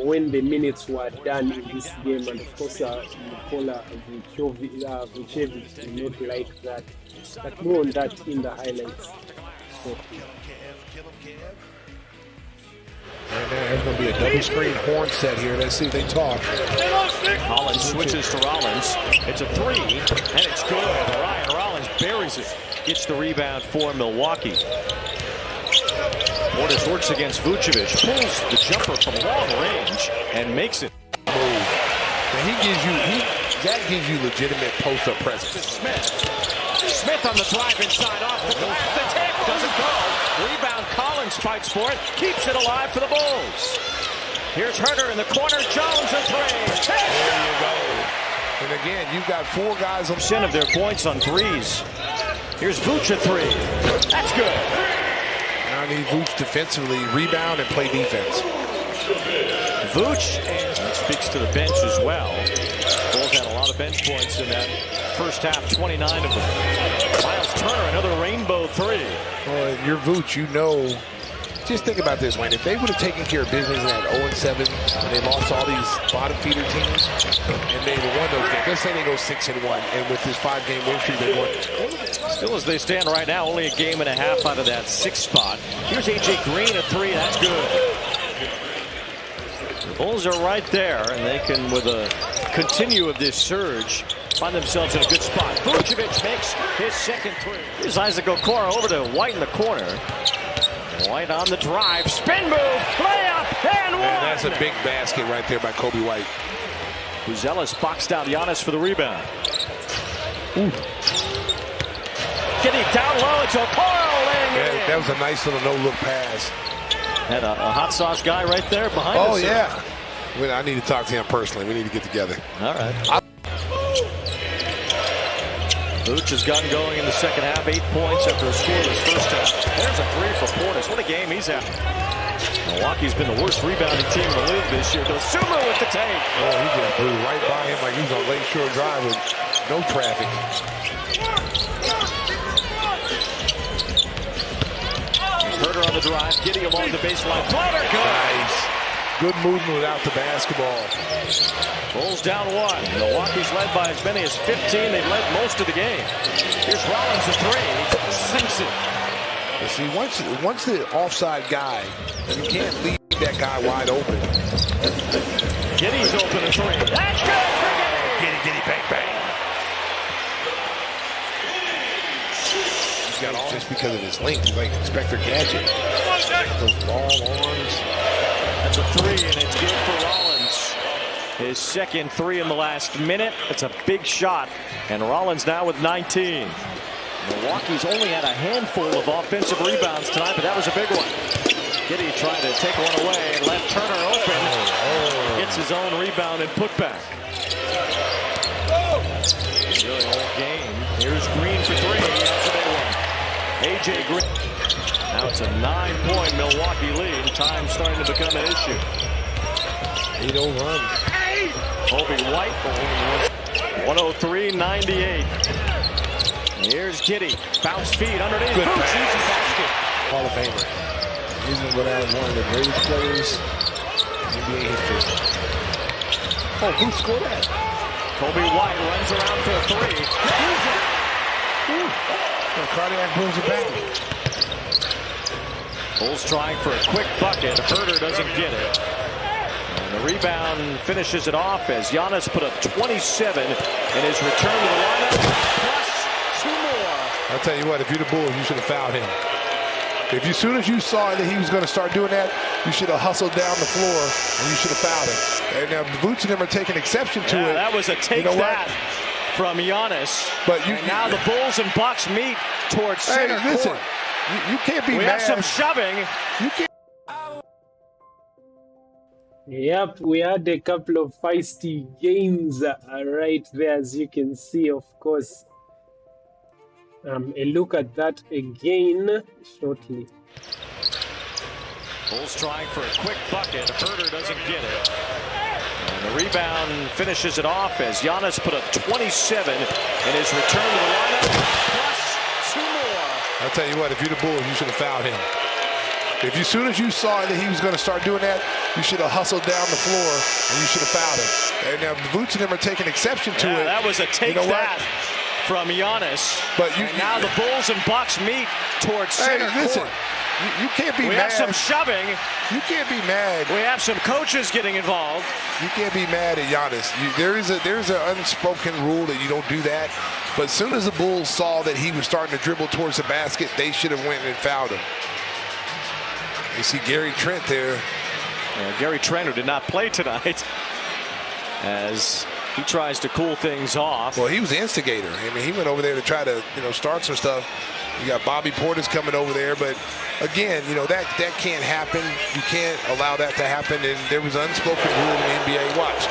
when the minutes were done in this game. And of course, NIKOLA JOKIC did not like that. But more on that in the highlights. And there's going to be a double screen horn set here. Let's see if they talk. Collins switches to Rollins. It's a 3, and it's good. Ryan Rollins buries it. Gets the rebound for Milwaukee. Portis works against Vucevic. Pulls the jumper from long range and makes it. And that gives you legitimate post-up presence. Smith on the drive inside off the glass. The tip doesn't go. Rebound. Collins fights for it. Keeps it alive for the Bulls. Here's Herter in the corner. Jones a 3. There you go. And again, you've got 4 guys on % of their points on threes. Here's Vooch a 3. That's good. Now I need Vooch defensively, rebound and play defense. Vooch speaks to the bench as well. Bulls had a lot of bench points in that first half, 29 of them. Miles Turner, another rainbow 3. Well, you're Vooch, you know. Just think about this, Wayne. If they would have taken care of business at 0-7, and they lost all these bottom feeder teams, and they won those games. Let's say they go 6-1, and with this 5-game win streak, they won. Still as they stand right now, only a game and a half out of that 6th spot. Here's A.J. Green, a 3. That's good. The Bulls are right there, and they can, with a continue of this surge, find themselves in a good spot. Vucevic makes his second 3. Here's Isaac Okoro over to White in the corner. White on the drive, spin move, layup, and 1! That's a big basket right there by Kobe White. Buzelis boxed out Giannis for the rebound. Getting down low, it's Okoro laying it in. That was a nice little no-look pass. Had a hot sauce guy right there behind us. Oh, yeah. I need to talk to him personally. We need to get together. All right. Vooch has gotten going in the second half, 8 points after a scoreless first half. There's a 3 for Portis. What a game he's having. Milwaukee's been the worst rebounding team in the league this year. Dosunmu with the take. Oh, he just blew right by him like he was on Lakeshore Drive with no traffic. Herter on the drive, Giddey along the baseline. Floater, good. Nice. Good movement without the basketball. Bulls down 1. Milwaukee's led by as many as 15. They've led most of the game. Here's Rollins a 3. Sinks it. But see, once the offside guy, you can't leave that guy wide open. Giddy's open a three. That's good for Giddy. Giddy, bang, bang. He's got all just because of his length. He's like Inspector Gadget. Those long arms. That's a three, and it's good for Rollins. His second three in the last minute. It's a big shot, and Rollins now with 19. Milwaukee's only had a handful of offensive rebounds tonight, but that was a big one. Giddy trying to take one away, and left Turner open. Gets his own rebound and putback. Really whole game. Here's Green for three. That's a big one. A.J. Green. Now it's a 9-point Milwaukee lead. Time starting to become an issue. 8-0 run. Kobe White. 103-98. Here's Giddy. Bounce feed underneath. Good pass. basket. Hall of Famer. He's going to go down as one of the greatest players in NBA history. Oh, who scored that? Kobe White runs around for a three. Cardiac brings it back. Bulls trying for a quick bucket. Herter doesn't get it. And the rebound finishes it off as Giannis put up 27 in his return to the lineup. Plus two more. I'll tell you what, if you're the Bulls, you should have fouled him. If as soon as you saw that he was going to start doing that, you should have hustled down the floor and you should have fouled him. And now Vooch and them are taking exception to it. That was a take from Giannis. But now the Bulls and Bucks meet towards center court. You can't be mad. We have some shoving. You can't. Yep, we had a couple of feisty games right there, as you can see, of course. A look at that again shortly. Bulls trying for a quick bucket. Herter doesn't get it. And the rebound finishes it off as Giannis put up 27 in his return to the lineup. Plus two more. I'll tell you what, if you're the Bulls, you should have fouled him. If as soon as you saw that he was going to start doing that, you should have hustled down the floor and you should have fouled him. And now Vooch and them are taking exception to it. That was a take from Giannis. But now the Bulls and Bucks meet towards center court. You can't be mad. We have some shoving. You can't be mad. We have some coaches getting involved. You can't be mad at Giannis. There's an unspoken rule that you don't do that. But as soon as the Bulls saw that he was starting to dribble towards the basket, they should have went and fouled him. You see Gary Trent there. Gary Trent, who did not play tonight, as he tries to cool things off. Well, he was the instigator. I mean, he went over there to try to, start some stuff. You got Bobby Portis coming over there, but again, that can't happen. You can't allow that to happen, and there was an unspoken rule in the NBA. Watch.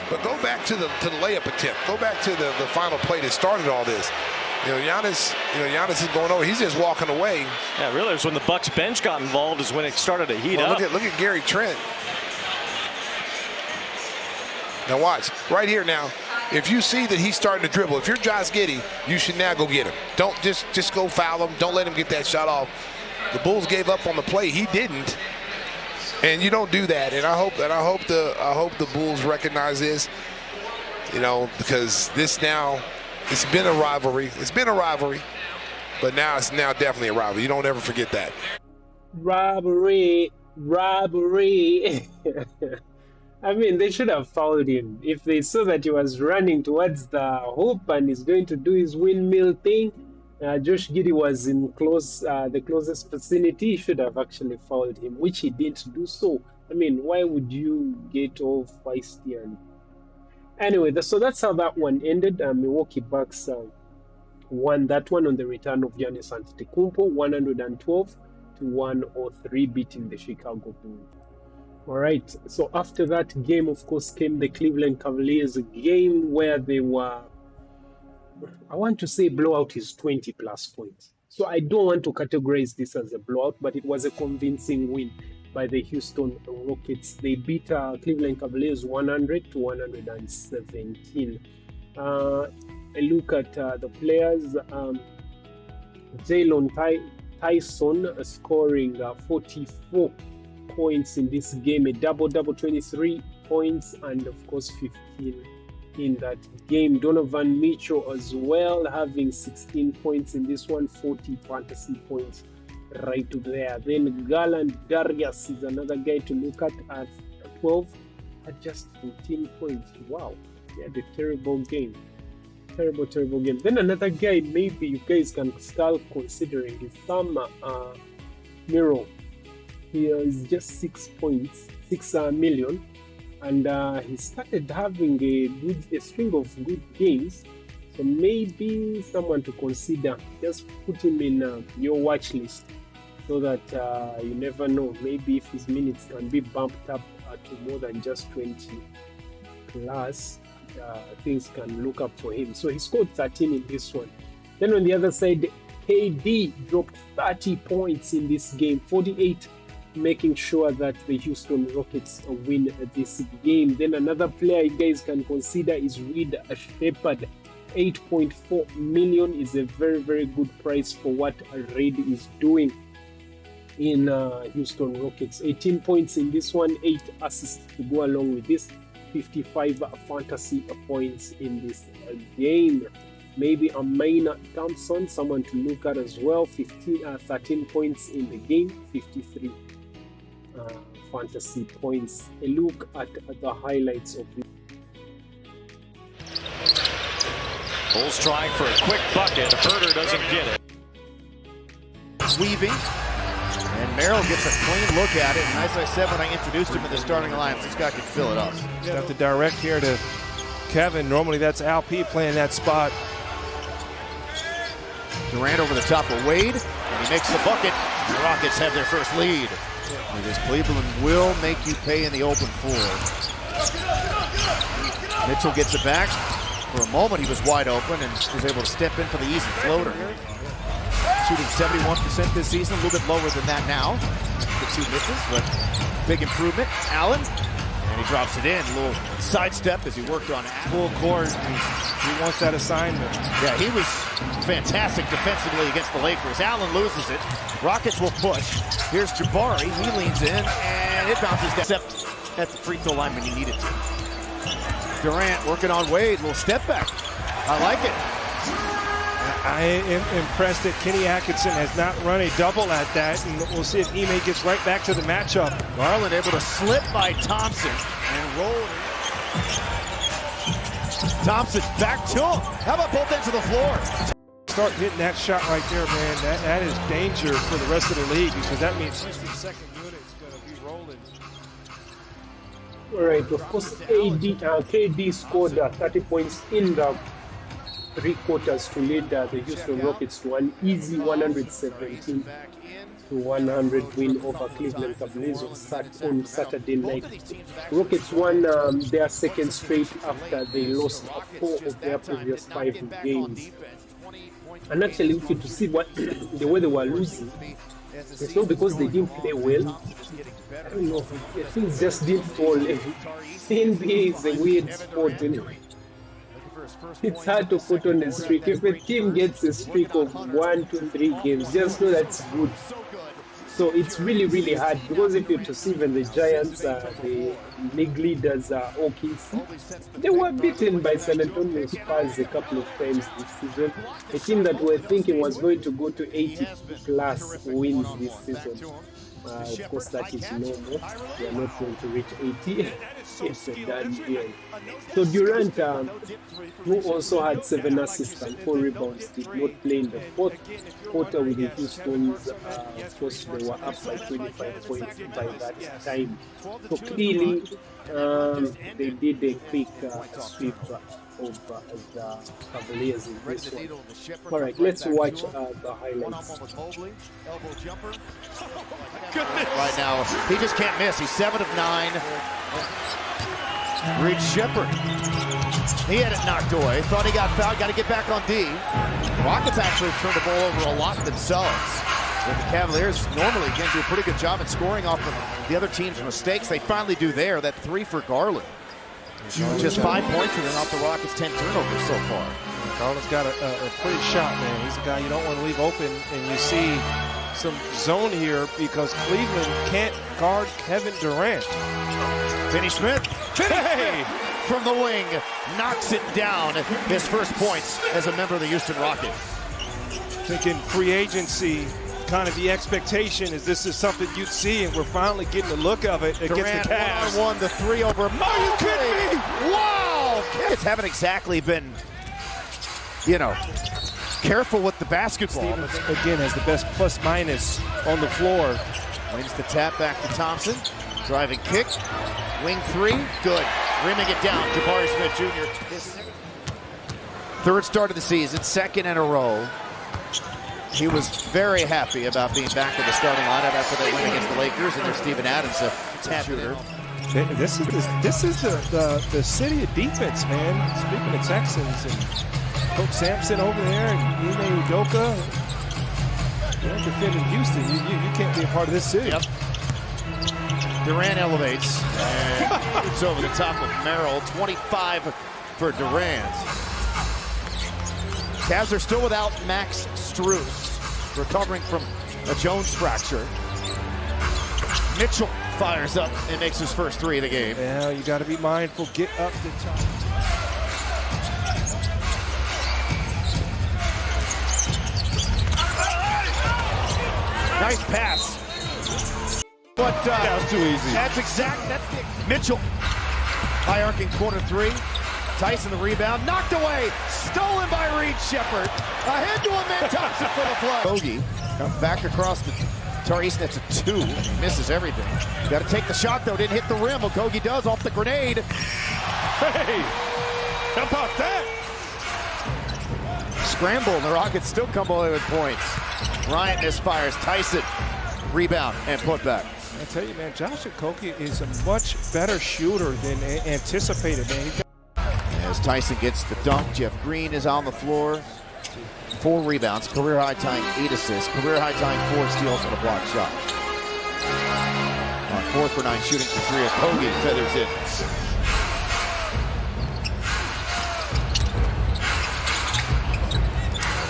But go back to the layup attempt. Go back to the final play that started all this. Giannis is going over. He's just walking away. Yeah, really, it was when the Bucks bench got involved is when it started to heat up. Look at Gary Trent. Now watch right here. Now, if you see that he's starting to dribble, if you're Josh Giddey, you should now go get him. Don't just go foul him. Don't let him get that shot off. The Bulls gave up on the play. He didn't, and you don't do that. And I hope the Bulls recognize this. Because this now. It's been a rivalry. But now it's definitely a rivalry. You don't ever forget that. Robbery. I mean, they should have fouled him. If they saw that he was running towards the hoop and he's going to do his windmill thing, Josh Giddey was in the closest vicinity. He should have actually fouled him, which he didn't do so. I mean, why would you get all feisty? Anyway, so that's how that one ended. Milwaukee Bucks won that one on the return of Giannis Antetokounmpo, 112-103, beating the Chicago Bulls. All right, so after that game, of course, came the Cleveland Cavaliers, a game where they were, I want to say blowout is 20-plus points. So I don't want to categorize this as a blowout, but it was a convincing win by the Houston Rockets. They beat Cleveland Cavaliers 100-117. A look at the players. Jalen Tyson scoring 44 points in this game, a double-double, 23 points, and of course 15 in that game. Donovan Mitchell as well, having 16 points in this one, 40 fantasy points right there. Then Garland Darius is another guy to look at 12 at just 14 points. Wow, he had a terrible game. Terrible game. Then another guy maybe you guys can start considering is Sam Miro. He is just 6 points, 6 million, and he started having a string of good games. So maybe someone to consider. Just put him in your watch list so that you never know. Maybe if his minutes can be bumped up to more than just 20 plus, things can look up for him. So he scored 13 in this one. Then on the other side, KD dropped 30 points in this game, 48, making sure that the Houston Rockets win this game. Then another player you guys can consider is Reed Shepherd. 8.4 million is a very, very good price for what Reed is doing in Houston Rockets. 18 points in this one, 8 assists to go along with this. 55 fantasy points in this game. Maybe a Maina Thompson, someone to look at as well. 13 points in the game, 53 fantasy points. A look at the highlights of it. Bulls trying for a quick bucket. Herter doesn't get it. Weaving. And Merrill gets a clean look at it. And as I said when I introduced him in the starting lineup, this guy can fill it up. Got the direct here to Kevin. Normally that's Al P playing that spot. Durant over the top of Wade. And he makes the bucket. The Rockets have their first lead. This Cleveland will make you pay in the open floor. Mitchell gets it back. For a moment he was wide open and was able to step in for the easy floater. Shooting 71% this season, a little bit lower than that now. The 2 misses, but big improvement. Allen, and he drops it in. A little sidestep as he worked on full court. He wants that assignment. Yeah, he was fantastic defensively against the Lakers. Allen loses it. Rockets will push. Here's Jabari. He leans in, and it bounces down. Except at the free throw line when he needed to. Durant working on Wade. Little step back. I like it. I am impressed that Kenny Atkinson has not run a double at that, and we'll see if Ime gets right back to the matchup. Garland able to slip by Thompson and roll. Thompson back to him. How about both ends of the floor? Start hitting that shot right there, man. That is danger for the rest of the league because that means Houston's second unit is going to be rolling. All right, of course, KD scored 30 points in the 3 quarters to lead the Houston Rockets to an easy 117 to 100 win over Cleveland Cavaliers on Saturday night. Rockets won their second straight after they lost 4 of their previous 5 games. And actually, if you to see what the way they were losing, it's not because they didn't play well. I don't know. Things just didn't fall. NBA is a weird sport anyway. It's hard to put on a streak. If a team gets a streak of 1, 2, 3 games, just know that's good. So it's really, really hard because if you to see even the Giants, the league leaders, OKC, they were beaten by San Antonio Spurs a couple of times this season. A team that we're thinking was going to go to 80 plus wins this season. Of course, that is no more. We are not going to reach 80. It's a done deal. So Durant, who also had 7 assists and 4 rebounds, did not play in the 4th quarter with the Houston's. Of course, they were up by 25 points by that time. So clearly, they did a quick sweep of the Cavaliers in this one. All right, let's watch the highlights. Right now, he just can't miss. He's 7 of 9. Reed Shepherd. He had it knocked away. Thought he got fouled. Got to get back on D. Rockets actually turned the ball over a lot themselves. But the Cavaliers normally can do a pretty good job at scoring off of the other team's mistakes. They finally do there. That 3 for Garland. Just 5 points and then off the Rockets, 10 turnovers so far. Garland's got a pretty shot, man. He's a guy you don't want to leave open, and you see some zone here because Cleveland can't guard Kevin Durant. Finney Smith. Hey! from the wing, knocks it down. His first points as a member of the Houston Rockets. Thinking free agency, kind of the expectation is this is something you'd see, and we're finally getting a look of it against Durant, the Cavs. 1-on-1, the three over. Are you kidding me? Wow! Kids haven't exactly been, you know, careful with the basketball. Stevens, again, has the best plus-minus on the floor. Wins the tap back to Thompson. Driving kick. Wing three. Good. Rimming it down. Jabari Smith Jr. His third start of the season. Second in a row. He was very happy about being back in the starting lineup after they win against the Lakers. And there's Steven Adams, a tap shooter. This is the city of defense, man. Speaking of Texans, and Coach Sampson over there, and Ime Udoka. You're defending Houston. You can't be a part of this city. Yep. Durant elevates, and it's over the top of Merrill. 25 for Durant. Cavs are still without Max Strus, recovering from a Jones fracture. Mitchell fires up and makes his first three of the game. Yeah, you got to be mindful. Get up the top. Nice pass. But that was too easy. That's Mitchell. High arcing corner three. Tyson the rebound. Knocked away. Stolen by Reed Shepherd. Ahead to him and Thompson for the flood. Bogey comes back across the Tariq. That's a two. He misses everything. Got to take the shot though. Didn't hit the rim. Okogie does off the grenade. Hey, how about that? Scramble. And the Rockets still come away with points. Bryant misfires. Tyson. Rebound and put back. I tell you, man, Josh Okogie is a much better shooter than anticipated, man. As Tyson gets the dunk, Jeff Green is on the floor. 4 rebounds, career high tying 8 assists, career high tying 4 steals and a block shot. On 4 for 9 shooting for 3, Okogie feathers in.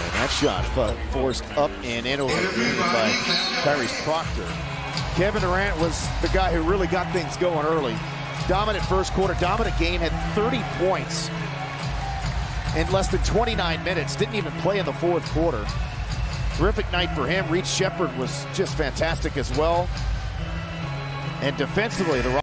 And that shot forced up and in over by Tyrese Proctor. Kevin Durant was the guy who really got things going early. Dominant first quarter, dominant game, had 30 points in less than 29 minutes. Didn't even play in the fourth quarter. Terrific night for him. Reed Shepherd was just fantastic as well. And defensively, the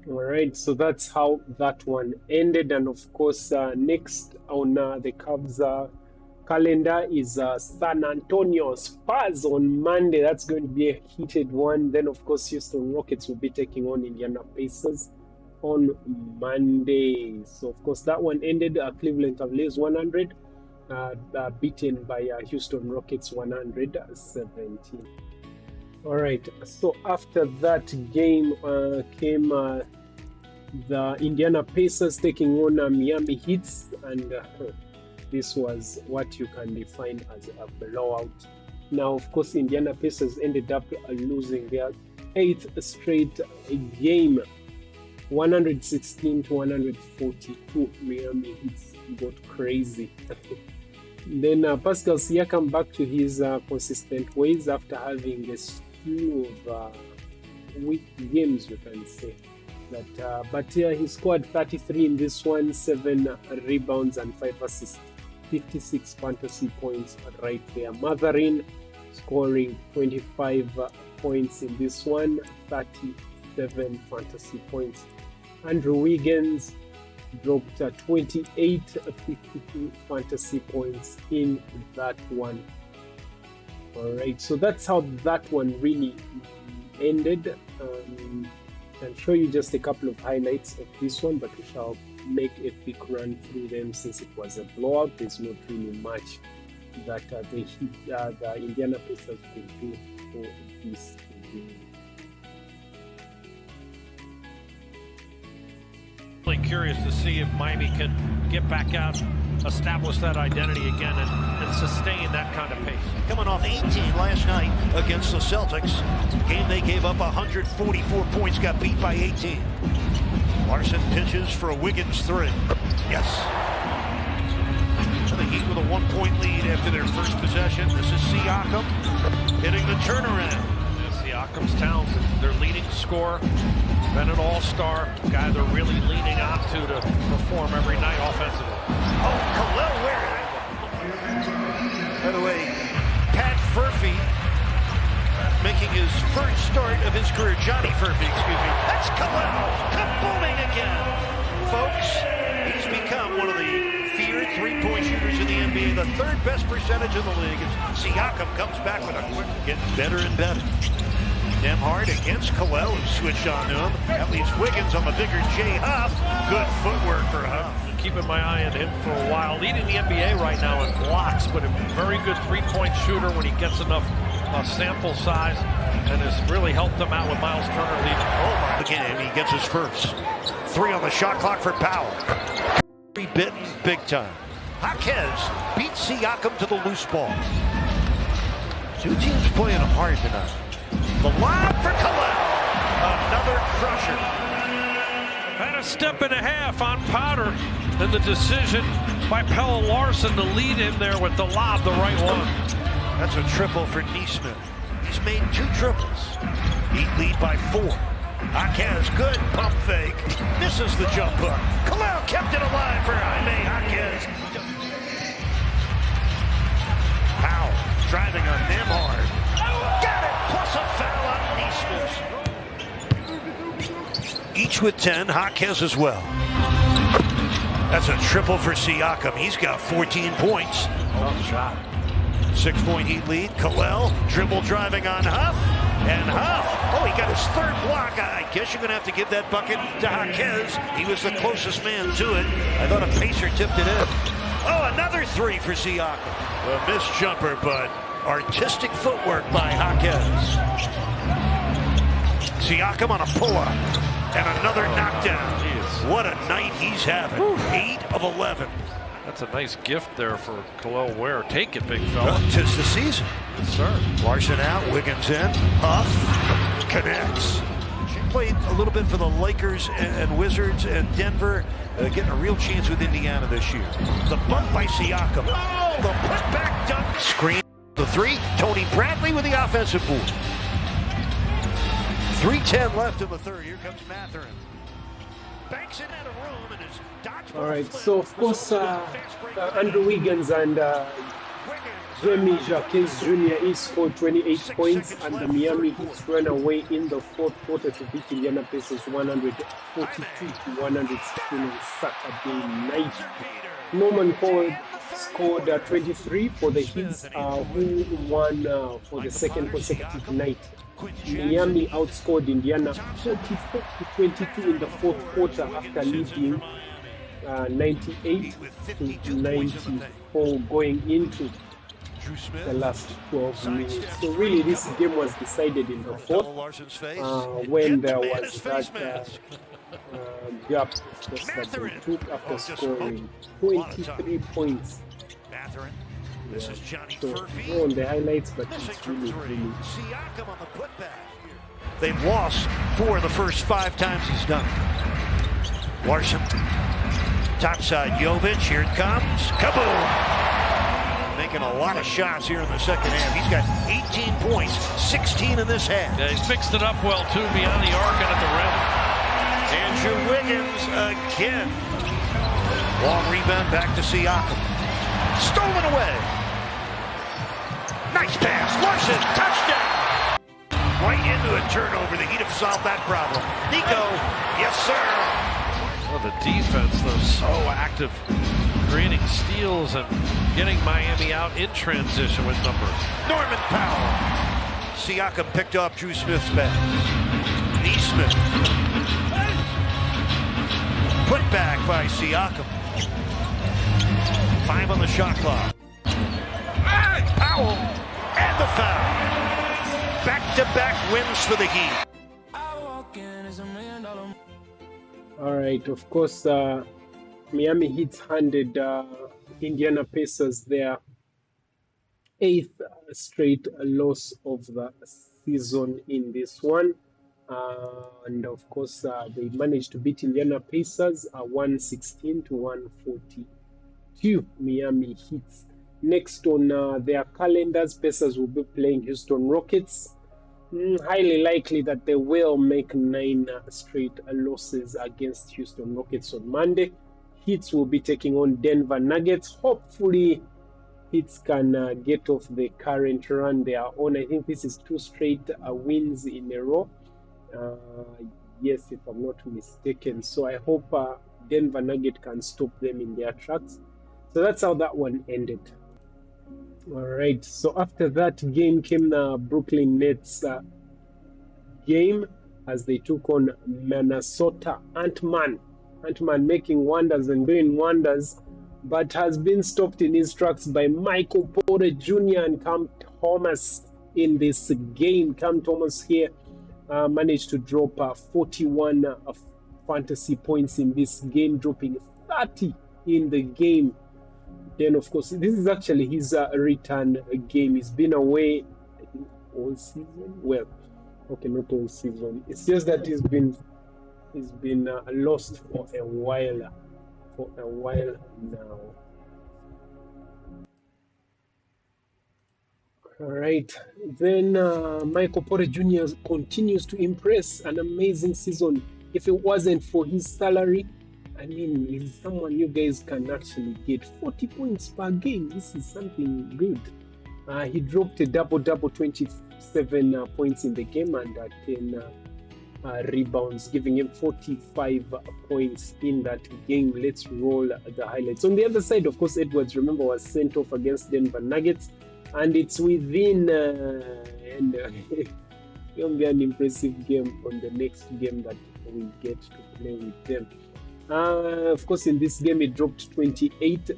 All right, so that's how that one ended. And of course, next on the Cavs calendar is San Antonio Spurs on Monday. That's going to be a heated one. Then, of course, Houston Rockets will be taking on Indiana Pacers on Monday. So, of course, that one ended. Cleveland Cavaliers 100, beaten by Houston Rockets 117. All right, so after that game came the Indiana Pacers taking on Miami Heat, and this was what you can define as a blowout. Now, of course, Indiana Pacers ended up losing their 8th straight game, 116-142. Miami Heat got crazy. Then Pascal Siakam back to his consistent ways after having a slew of weak games, you can say. But he scored 33 in this one, 7 rebounds and 5 assists, 56 fantasy points right there. Matherin scoring 25 points in this one, 37 fantasy points. Andrew Wiggins dropped 28, 52 fantasy points in that one. All right, so that's how that one really ended. I'll show you just a couple of highlights of this one, but we shall make a quick run through them since it was a blowout. There's not really much that the Indiana Pacers could do for this game. Really curious to see if Miami can get back out, establish that identity again, and sustain that kind of pace. Coming off 18 last night against the Celtics. Game they gave up 144 points, got beat by 18. Larson pitches for a Wiggins 3. Yes. So the Heat with a 1-point lead after their first possession. This is Siakam hitting the turnaround. Siakam's talented, their leading scorer. Been an all-star, guy they're really leaning on to perform every night offensively. Oh, Khalil Ware. By the way, Pat Furphy making his first start of his career. Johnny Furphy, excuse me. That's Khalil. Kabooming again. Folks, he's become one of the feared three-point shooters in the NBA. The third best percentage in the league. As Siakam comes back with a quick, getting better and better. Nembhard against Khalil, who switched on to him. That leaves Wiggins on the bigger Jay Huff. Good footwork for Huff. Keeping my eye on him for a while. Leading the NBA right now in blocks, but a very good three-point shooter when he gets enough sample size, and has really helped them out with Miles Turner leading. Oh my! Again, he gets his first. 3 on the shot clock for Powell. Bitten big time. Jaquez beats Siakam to the loose ball. Two teams playing him hard tonight. The lob for Khalil. Another crusher. And a step and a half on Powder. And the decision by Pelle Larsson to lead in there with the lob, the right one. That's a triple for Nesmith. He's made 2 triples. Heat lead by 4. Jaquez, good pump fake. Misses the jump hook. Khalil kept it alive for Jaime Jaquez. Powell driving on Nembhard. Got it, plus a foul on Nesmith. Each with 10, Jaquez as well. That's a triple for Siakam. He's got 14 points. Tough shot. 6-point Heat lead. Khalil dribble driving on Huff. And Huff, oh, he got his 3rd block. I guess you're going to have to give that bucket to Jaquez. He was the closest man to it. I thought a pacer tipped it in. Oh, another 3 for Siakam. A missed jumper, but artistic footwork by Jaquez. Siakam on a pull-up. And another knockdown. What a night he's having. 8 of 11. That's a nice gift there for Khalil Ware. Take it, big fella. Tis the season. Yes, sir. Larsson out, Wiggins in. Huff connects. She played a little bit for the Lakers and Wizards and Denver, getting a real chance with Indiana this year. The bump by Siakam. Oh, the putback dunk. Screen. The 3. Tony Bradley with the offensive board. 3:10 left in the third. Here comes Mathurin. Banks it out of room and is dodged. All right, so of course, Andrew Wiggins and Jamie Jacques Jr. each scored 28 points, and the Miami Heat ran away in the 4th quarter to beat Indiana Pacers 142-116 on Saturday night. Norman Powell scored 23 for the Heat, who won for the 2nd consecutive night. Miami outscored Indiana 44-22 in the 4th quarter after leading 98-94 going into the last 12 minutes. So really this game was decided in the 4th when there was that gap that they took after scoring 23 points. This is Johnny So Furphy. on the highlights, but it's really. Siakam on the putback. They've lost 4 of the first 5 times he's done it. Larsson, topside Jovic, here it comes. Kaboom! Making a lot of shots here in the second half. He's got 18 points, 16 in this half. Yeah, he's mixed it up well, too, beyond the arc and at the Andrew Wiggins again. Long rebound back to Siakam. Stolen away. Nice pass. Larsson, touchdown. Right into a turnover. The Heat have solved that problem. Nico, yes, sir. Well, the defense, though, so active, creating steals and getting Miami out in transition with numbers. Norman Powell. Siakam picked off Drew Smith's back. Nesmith. Put back by Siakam. 5 on the shot clock. Powell and the foul. Back-to-back wins for the Heat. All right, of course, Miami Heat handed Indiana Pacers their 8th straight loss of the season in this one. And of course, they managed to beat Indiana Pacers 116-142. Miami Heat. Next on their calendars, Pacers will be playing Houston Rockets. highly likely that they will make 9 straight losses against Houston Rockets on Monday. Heats will be taking on Denver Nuggets. Hopefully, Heats can get off the current run they are on. I think this is 2 straight wins in a row. Yes, if I'm not mistaken. So I hope Denver Nugget can stop them in their tracks. So that's how that one ended. All right. So after that game came the Brooklyn Nets game as they took on Minnesota. Ant-Man making wonders and doing wonders, but has been stopped in his tracks by Michael Porter Jr. and Cam Thomas in this game. Cam Thomas here managed to drop 41 fantasy points in this game, dropping 30 in the game. Then, of course, this is actually his return game. He's been away, I think, all season. Well, okay, not all season. It's just that he's been lost for a while now. All right. Then Michael Porter Jr. continues to impress. An amazing season. If it wasn't for his salary, I mean, he's someone you guys can actually get 40 points per game. This is something good. He dropped a double-double, 27 points in the game and 10 rebounds, giving him 45 points in that game. Let's roll the highlights. On the other side, of course, Edwards, remember, was sent off against Denver Nuggets. And it's within it'll be an impressive game on the next game that we get to play with them. Of course, in this game, it dropped 28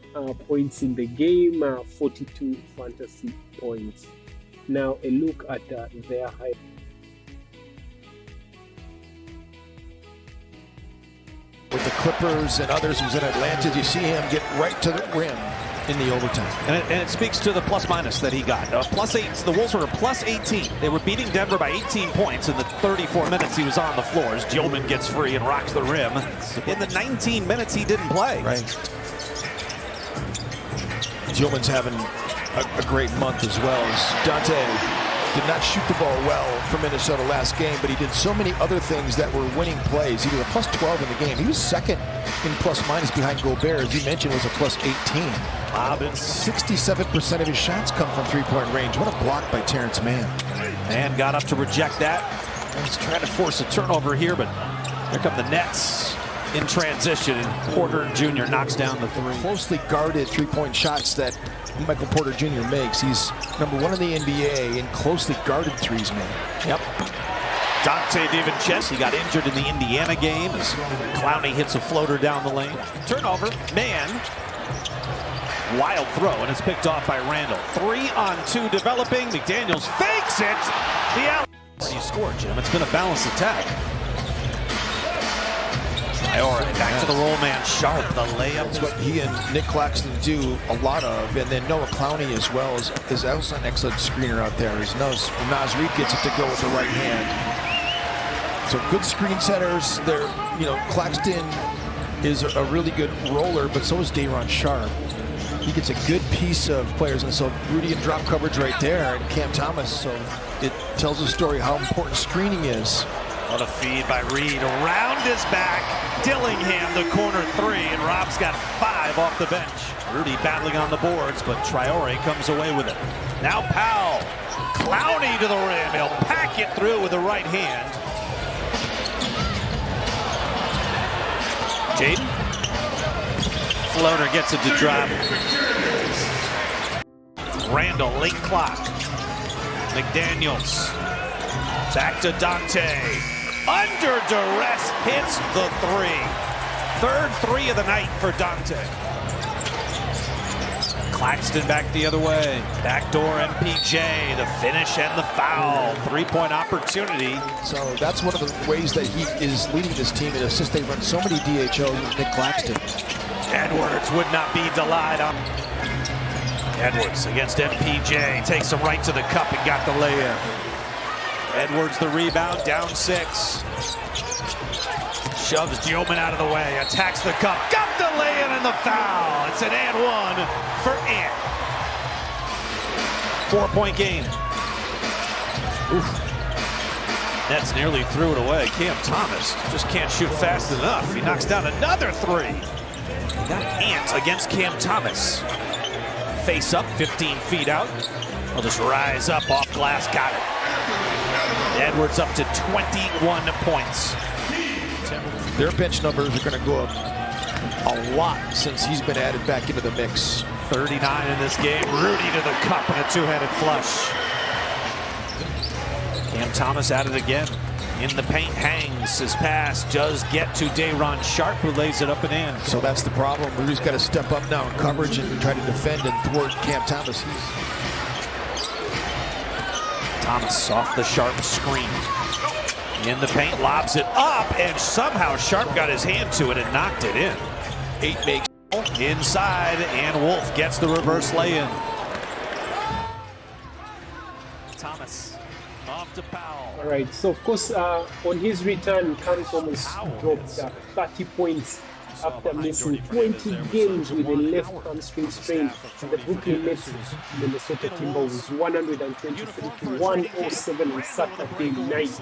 points in the game, 42 fantasy points. Now, a look at their high. With the Clippers and others who's in Atlanta, you see him get right to the rim in the overtime. And it speaks to the plus-minus that he got. +8, the Wolves were +18. They were beating Denver by 18 points in the 34 minutes he was on the floor as Gilman gets free and rocks the rim. In the 19 minutes he didn't play. Right. Gilman's having a great month as well. As Dante did not shoot the ball well for Minnesota last game, but he did so many other things that were winning plays. He was a +12 in the game. He was second in plus-minus behind Gobert, as you mentioned, was a +18. 67% of his shots come from three-point range. What a block by Terrence Mann. Mann got up to reject that. He's trying to force a turnover here, but here come the Nets in transition, and Porter Jr. knocks down the three. Closely guarded three-point shots that Michael Porter Jr. makes. He's #1 in the NBA in closely guarded threes made. Yep. Dante DiVincenzo, he got injured in the Indiana game as Clowney hits a floater down the lane. Turnover, Mann. Wild throw, and it's picked off by Randall. 3-on-2 developing. McDaniels fakes it. The out. You scored, Jim. It's been a balanced attack. All right, back to the roll man, Sharp, the layup. That's what he and Nick Claxton do a lot of, and then Noah Clowney as well is also an excellent screener out there. As Naz Reid gets it to go with the right hand. So good screen setters. They're, Claxton is a really good roller, but so is Day'Ron Sharp. He gets a good piece of players, and so Rudy in drop coverage right there, and Cam Thomas. So it tells a story how important screening is. What a feed by Reed around his back. Dillingham, the corner three, and Rob's got 5 off the bench. Rudy battling on the boards, but Traore comes away with it. Now Powell, Clowney to the rim. He'll pack it through with the right hand. Jaden. Floater gets it to drop. Randall, late clock. McDaniels. Back to Dante. Under duress, hits the three. Third three of the night for Dante. Claxton back the other way. Backdoor MPJ, the finish and the foul. 3-point opportunity. So that's one of the ways that he is leading this team in assists. They run so many DHOs with Nick Claxton. Edwards would not be denied on. Edwards against MPJ. Takes him right to the cup and got the layup. Edwards the rebound, down 6. Shoves Gilman out of the way, attacks the cup, got the lay-in and the foul. It's an and 1 for Ant. 4-point game. Oof. Nets nearly threw it away. Cam Thomas just can't shoot fast enough. He knocks down another three. Got Ant against Cam Thomas. Face up, 15 feet out. I'll just rise up off glass. Got it. Edwards up to 21 points. Their bench numbers are going to go up a lot since he's been added back into the mix. 39 in this game. Rudy to the cup and a two-handed flush. Cam Thomas at it again. In the paint, hangs. His pass does get to Day'Ron Sharpe, who lays it up and in. So that's the problem. Rudy's got to step up now in coverage and try to defend and thwart Cam Thomas. Thomas off the Sharpe screen. In the paint, lobs it up, and somehow Sharpe got his hand to it and knocked it in. 8 makes inside, and Wolf gets the reverse lay-in. Thomas off to Powell. All right, so of course, on his return, Caris almost dropped 30 points after missing 20 games with a left hamstring strain. And the Brooklyn Nets, Minnesota Timberwolves, 123-107 on Saturday night.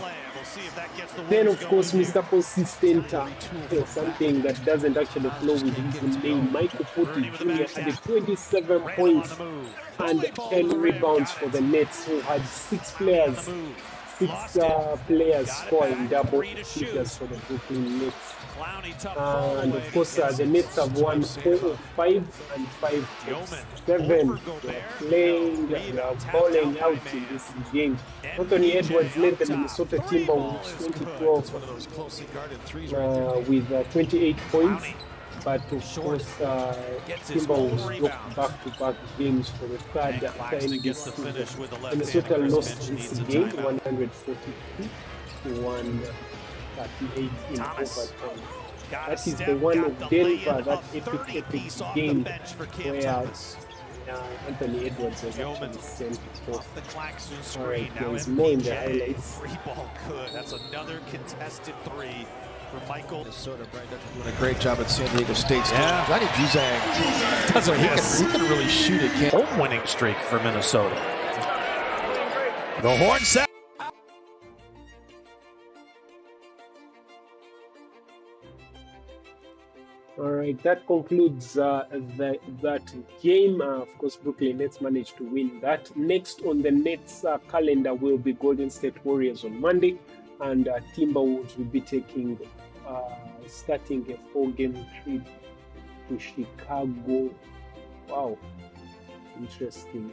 Then, of course, Mr. Consistent, something that doesn't actually flow with his name, Michael Porter Jr. had 27 points and 10 rebounds for the Nets, who had 6 players scoring double figures for the Brooklyn Nets. And of course, the Nets have won 4 of 5 and 5 of 7. They are balling out in this game. Anthony Edwards led the Minnesota Timberwolves 2012 with 28 points. But of course, Timberwolves dropped back-to-back games for the third time this season. Minnesota lost this game 142 to 138 in overtime. That is the one of Denver, that epic game where Anthony Edwards was actually sent off. Alright, there is more in the highlights. Free ball good. That's another contested three for Michael. Minnesota, Brian Dutcher doing a great job at San Diego State. Yeah. Johnny Juzang doesn't he can really shoot it. Home winning streak for Minnesota. The horn set. All right, that concludes that game. Of course, Brooklyn Nets managed to win that. Next on the Nets calendar will be Golden State Warriors on Monday, and Timberwolves will be taking starting a 4-game trip to Chicago. Wow, interesting.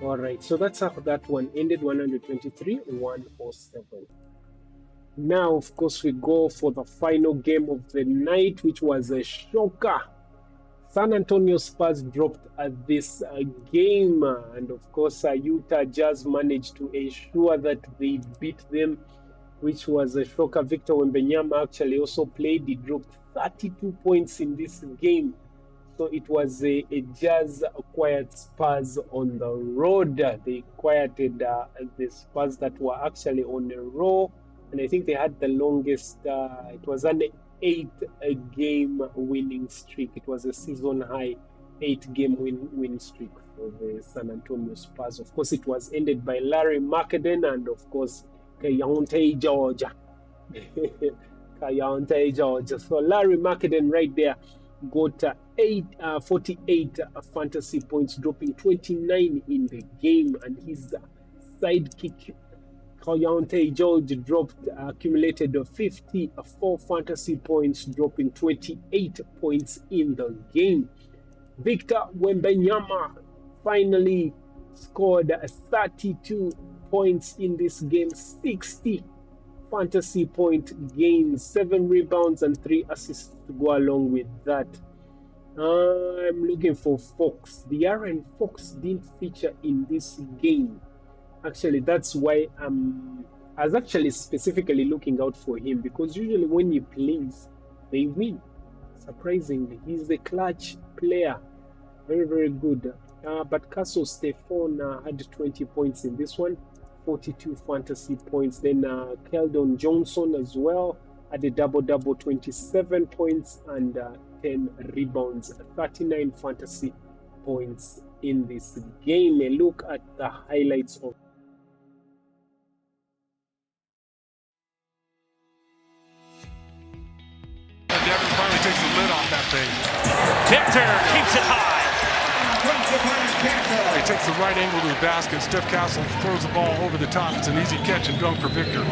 All right, so that's how that one ended, 123-107. Now, of course, we go for the final game of the night, which was a shocker. San Antonio Spurs dropped at this game, and of course, Utah Jazz managed to ensure that they beat them, which was a shocker. Victor Wembanyama actually also played. He dropped 32 points in this game. So it was a Jazz acquired Spurs on the road. They quieted the Spurs that were actually on a roll. And I think they had the longest, it was an 8-game winning streak. It was a season high 8-game win streak for the San Antonio Spurs. Of course, it was ended by Larry Markkanen and, of course, Kayonte George. Kayonte George. So Larry Markkanen right there got 48 fantasy points, dropping 29 in the game. And his sidekick, Karl-Anthony George, accumulated 54 fantasy points, dropping 28 points in the game. Victor Wembanyama finally scored 32 points in this game, 60 fantasy point gains, 7 rebounds and 3 assists to go along with that. I'm looking for Fox. The Aaron Fox didn't feature in this game. Actually, that's why I was actually specifically looking out for him, because usually when he plays, they win. Surprisingly, he's a clutch player. Very, very good. But Castle Stephon had 20 points in this one, 42 fantasy points. Then Keldon Johnson as well had a double-double, 27 points and 10 rebounds, 39 fantasy points in this game. A look at the highlights of takes the lid off that thing. Victor keeps it high. He takes the right angle to the basket. Steph Castle throws the ball over the top. It's an easy catch and dunk for Victor.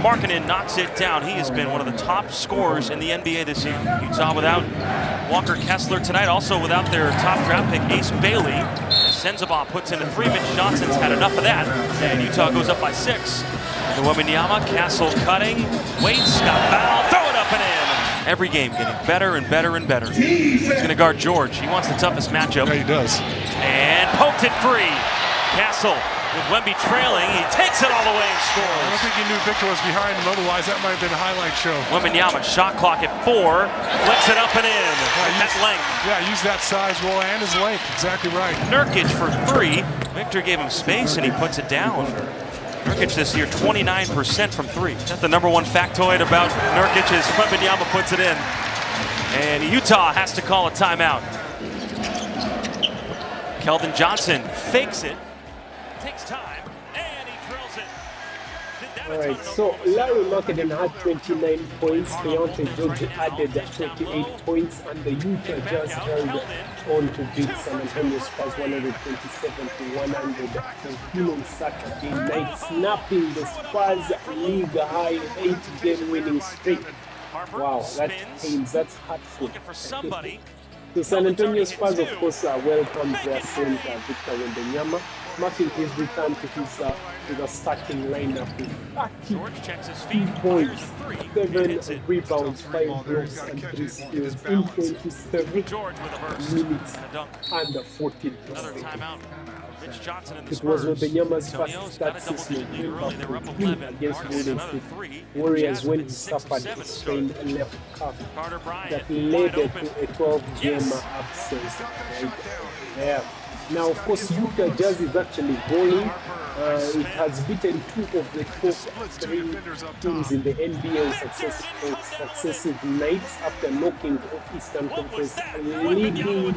Markkanen knocks it down. He has been one of the top scorers in the NBA this year. Utah without Walker Kessler tonight, also without their top draft pick, Ace Bailey. Sensabaugh puts in a 3. Mitch Johnson's had enough of that, and Utah goes up by 6. The Wembanyama, Castle cutting, waits, got fouled, throw it up and in. Every game getting better and better and better. He's going to guard George. He wants the toughest matchup. Yeah, he does. And poked it free. Castle with Wemby trailing. He takes it all the way and scores. I don't think he knew Victor was behind him. Otherwise, that might have been a highlight show. Wembanyama, shot clock at 4. Flicks it up and in. That length. Yeah, use that size roll and his length. Exactly right. Nurkic for 3. Victor gave him space and he puts it down. Nurkic this year, 29% from 3. Is that the #1 factoid about Nurkic is Wembanyama puts it in. And Utah has to call a timeout. Keldon Johnson fakes it, takes time, and he drills it. All right, so Larry Markkanen had 29 points, Keontae George added 28 points, and the Utah Jazz held on to beat San Antonio Spurs 127-100 on Saturday night, snapping the Spurs league-high 8-game winning streak. Wow, that pains, that's hurtful. The San Antonio Spurs, of course, welcomed their center Victor Wembanyama, marking his return to the starting lineup with 32 points, 7 rebounds, 5 blocks, and 3 steals in 27 minutes under 14%. It was Wembanyama's first start since November 15 against Golden State Warriors when he suffered a sprained left calf that led to a 12-game absence right there. Now, of course, Utah Jazz is actually bowling. It has beaten 2 of the top 3 teams in the NBA on successive nights after knocking off Eastern Conference leading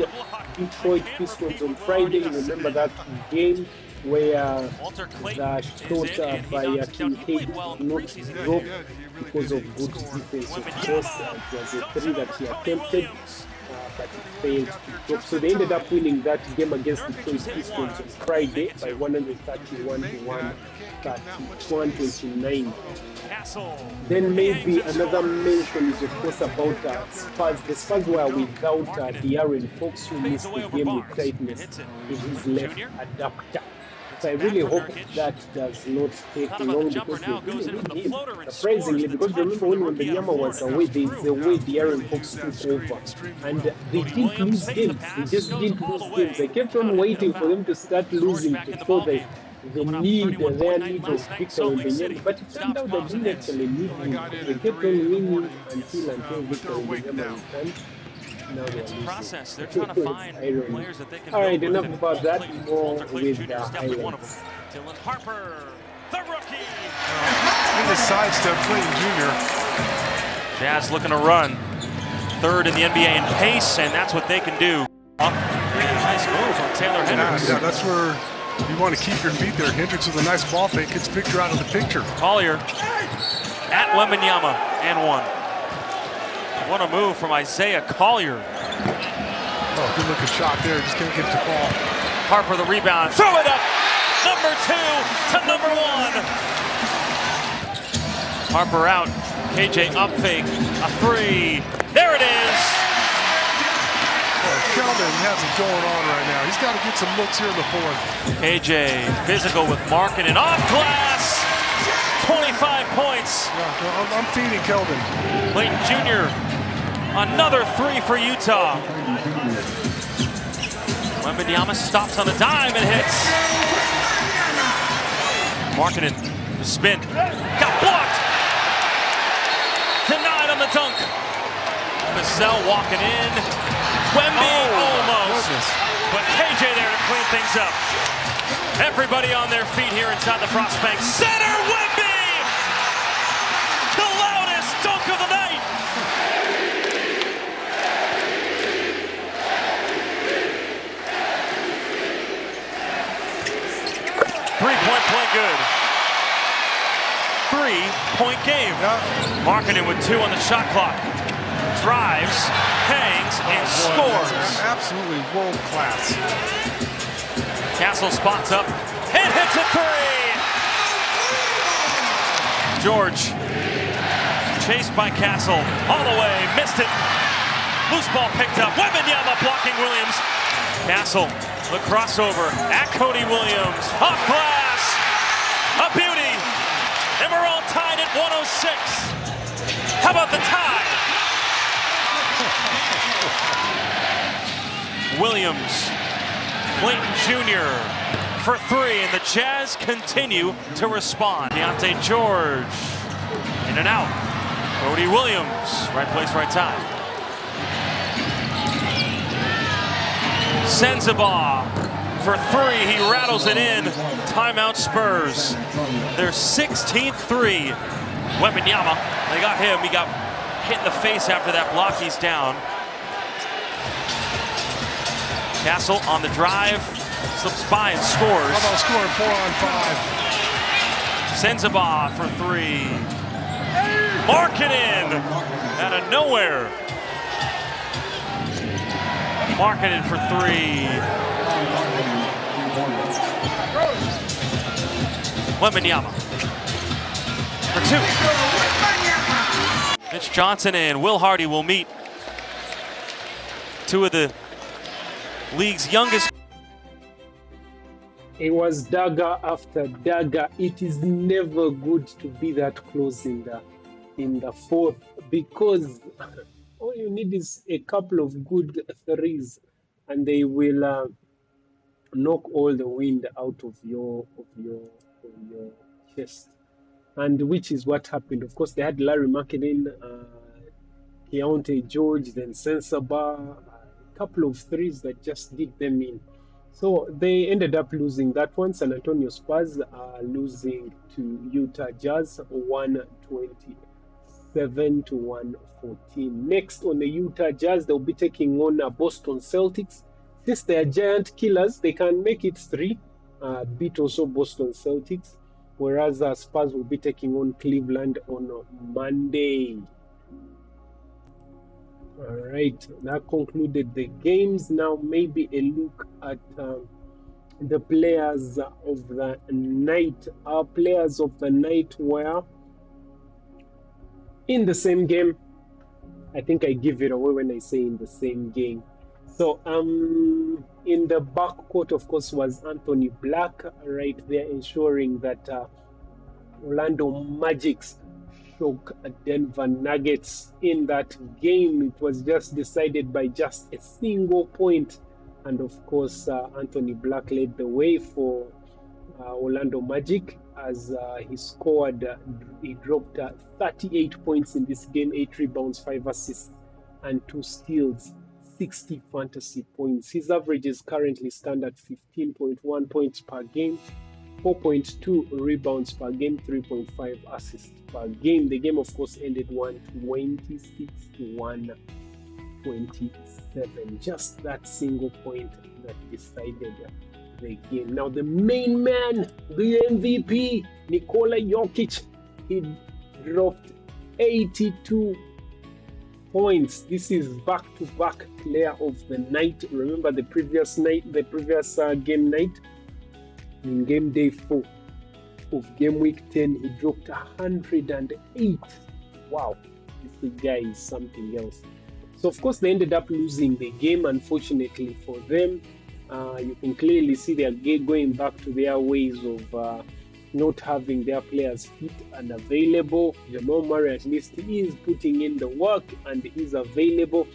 Detroit Pistons on Friday. Remember that game where the shot by Kincaid did not drop because of good defense. Of course, it was a 3 that he attempted, but it failed to drop. So they ended up winning that game against the Detroit Pistons on Friday by 131-129. Then maybe another mention is of course about Spurs. The Spurs were without De'Aaron Fox, who missed the game with tightness in his left adductor. So I really hope that does not take long because they really need him. Surprisingly, because remember when Wembanyama was away, there's a way De'Aaron Fox took over. And they didn't lose games. They just didn't lose games. I kept on waiting for them to start losing before their need of Victor Wembanyama. But it turned out they didn't actually need him. They kept on winning until Victor Wembanyama returned. It's a process. They're trying to find players that they can. All right, enough about that. More with the highlights. Dylan Harper, the rookie. In the sidestep, Clayton Jr. Jazz looking to run. 3rd in the NBA in pace, and that's what they can do. Nice move on Taylor Hendricks. Yeah, that's where you want to keep your feet there. Hendricks with a nice ball fake, gets Victor out of the picture. Collier at Wembanyama and 1. What a move from Isaiah Collier. Oh, good looking shot there. Just can't get it to fall. Harper the rebound. Throw it up. Number 2 to number 1. Harper out. KJ up fake. A 3. There it is. Oh, Keldon has it going on right now. He's got to get some looks here in the 4th. KJ physical with Markkanen off glass. 25 points. Yeah, I'm feeding Keldon. Clayton Jr. Another 3 for Utah. Wembanyama stops on a dime and hits. Markkanen, the spin. Got blocked. Denied on the dunk. Vassell walking in. Wemby almost. But KJ there to clean things up. Everybody on their feet here inside the Frost Bank Center. Wemby! The loudest dunk of the night. Three-point play good. 3-point game. Markkanen with 2 on the shot clock. drives, hangs, and scores. Absolutely world class. Castle spots up and hits a three. George chased by Castle all the way, missed it. Loose ball picked up. Wembanyama blocking Williams. Castle, the crossover at Cody Williams. Off glass. A beauty. And we're all tied at 106. How about the tie? Williams, Clayton Jr. for three, and the Jazz continue to respond. Deontay George, in and out. Cody Williams, right place, right time. Sensabaugh for three, he rattles it in. Timeout Spurs. Their 16th three. Wembanyama, they got him. He got hit in the face after that block. He's down. Castle on the drive, slips by and scores. How about scoring 4 on 5? Sensabaugh for three. Markkanen out of nowhere. Markkanen for three. Wembanyama for two. Mitch Johnson and Will Hardy will meet. Two of the league's youngest. It was dagger after dagger. It is never good to be that close in the fourth, because all you need is a couple of good threes and they will knock all the wind out of your chest, and which is what happened. Of course, they had Larry Markkanen, Deontay George, then Sensabaugh, a couple of threes that just did them in. So they ended up losing that one. San Antonio Spurs are losing to Utah Jazz 127 to 114. Next on the Utah Jazz, they'll be taking on Boston Celtics. Since they are giant killers, they can make it three, beat also Boston Celtics. Whereas Spurs will be taking on Cleveland on Monday. All right, that concluded the games. Now maybe a look at the players of the night. Our players of the night were in the same game. I think I give it away when I say in the same game. So in the backcourt, of course, was Anthony Black right there, ensuring that Orlando Magic's shook Denver Nuggets in that game. It was just decided by just a single point. And of course, Anthony Black led the way for Orlando Magic as he dropped 38 points in this game, 8 rebounds, 5 assists, and 2 steals, 60 fantasy points. His averages currently stand at 15.1 points per game, 4.2 rebounds per game, 3.5 assists per game. The game, of course, ended 126 to 127. Just that single point that decided the game. Now, the main man, the MVP, NIKOLA JOKIC, he dropped 82 points. This is back-to-back player of the night. Remember the previous game night? In game day 4 of game week 10, he dropped 108. Wow, this guy is something else. So, of course, they ended up losing the game, unfortunately for them. You can clearly see they are going back to their ways of not having their players fit and available. Jamal Murray, at least, he is putting in the work and is available.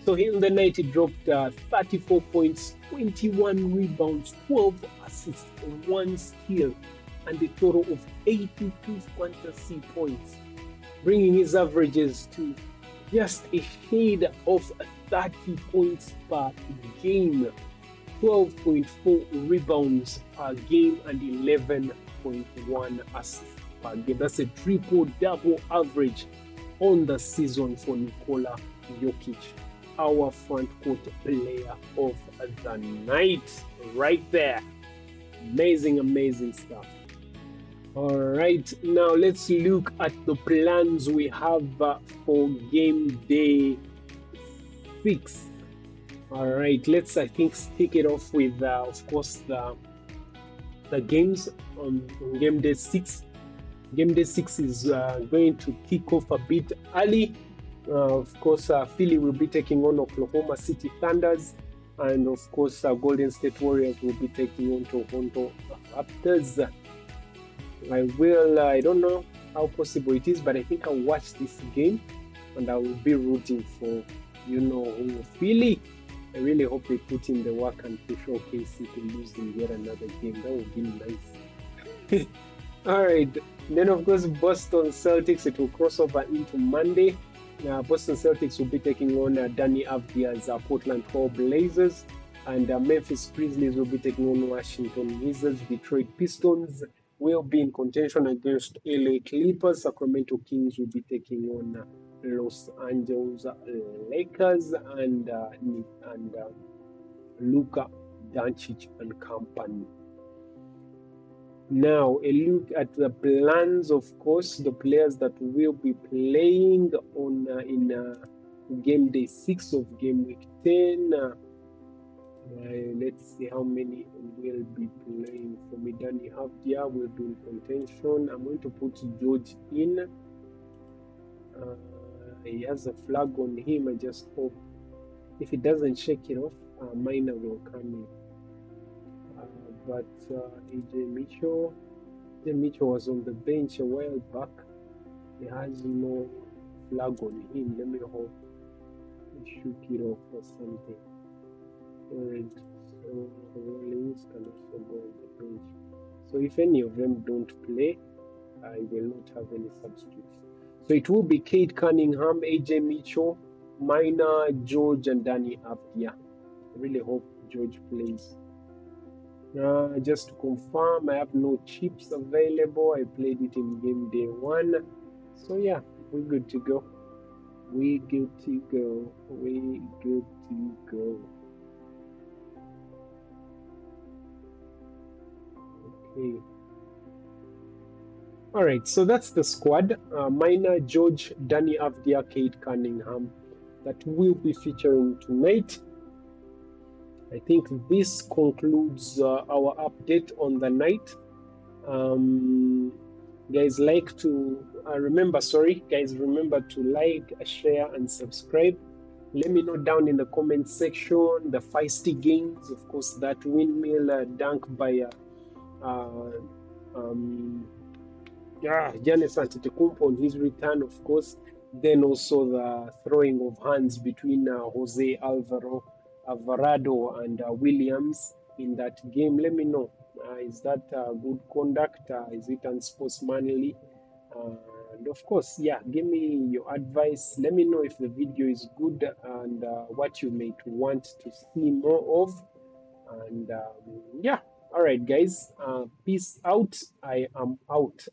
So in the night, he dropped 34 points, 21 rebounds, 12 assists, 1 steal, and a total of 82 fantasy points, bringing his averages to just a shade of 30 points per game, 12.4 rebounds per game, and 11.1 assists per game. That's a triple-double average on the season for NIKOLA JOKIC, our front court player of the night right there. Amazing stuff. All right, now let's look at the plans we have for game day 6. All right, let's kick it off with of course the games on game day 6. Game day 6 is going to kick off a bit early. Of course, Philly will be taking on Oklahoma City Thunders, and of course, Golden State Warriors will be taking on Toronto Raptors. I don't know how possible it is, but I think I'll watch this game, and I will be rooting for, Philly. I really hope they put in the work and push OKC to lose in yet another game. That would be nice. All right. Then, of course, Boston Celtics, it will cross over into Monday. Boston Celtics will be taking on Danny Avdia's Portland Trail Blazers. And Memphis Grizzlies will be taking on Washington Wizards. Detroit Pistons will be in contention against LA Clippers. Sacramento Kings will be taking on Los Angeles Lakers and Luka Doncic and company. Now, a look at the plans, of course, the players that will be playing on in game day 6 of game week 10. Let's see how many will be playing for me. Danny Avdia will be in contention. I'm going to put George in. He has a flag on him. I just hope if he doesn't shake it off, Minor will come in. But AJ Mitchell was on the bench a while back. He has no flag on him. Let me hope he shook it off or something. Alright, so Rollins can also go on the bench. So if any of them don't play, I will not have any substitutes. So it will be Cade Cunningham, AJ Mitchell, Minor, George, and Danny Avdia. I really hope George plays. Just to confirm, I have no chips available. I played it in game day 1. So yeah, we're good to go. We good to go. We good to go. Okay. All right, so that's the squad. Minor, George, Danny Avdia, Cade Cunningham that will be featuring tonight. I think this concludes our update on the night. Guys, remember to like, share, and subscribe. Let me know down in the comment section the feisty games. Of course, that windmill dunk by Giannis Antetokounmpo on his return, of course. Then also the throwing of hands between Alvarado and Williams in that game. Let me know. Is that good conduct? Is it unsportsmanly? And of course, give me your advice. Let me know if the video is good and what you may want to see more of. And all right, guys. Peace out. I am out.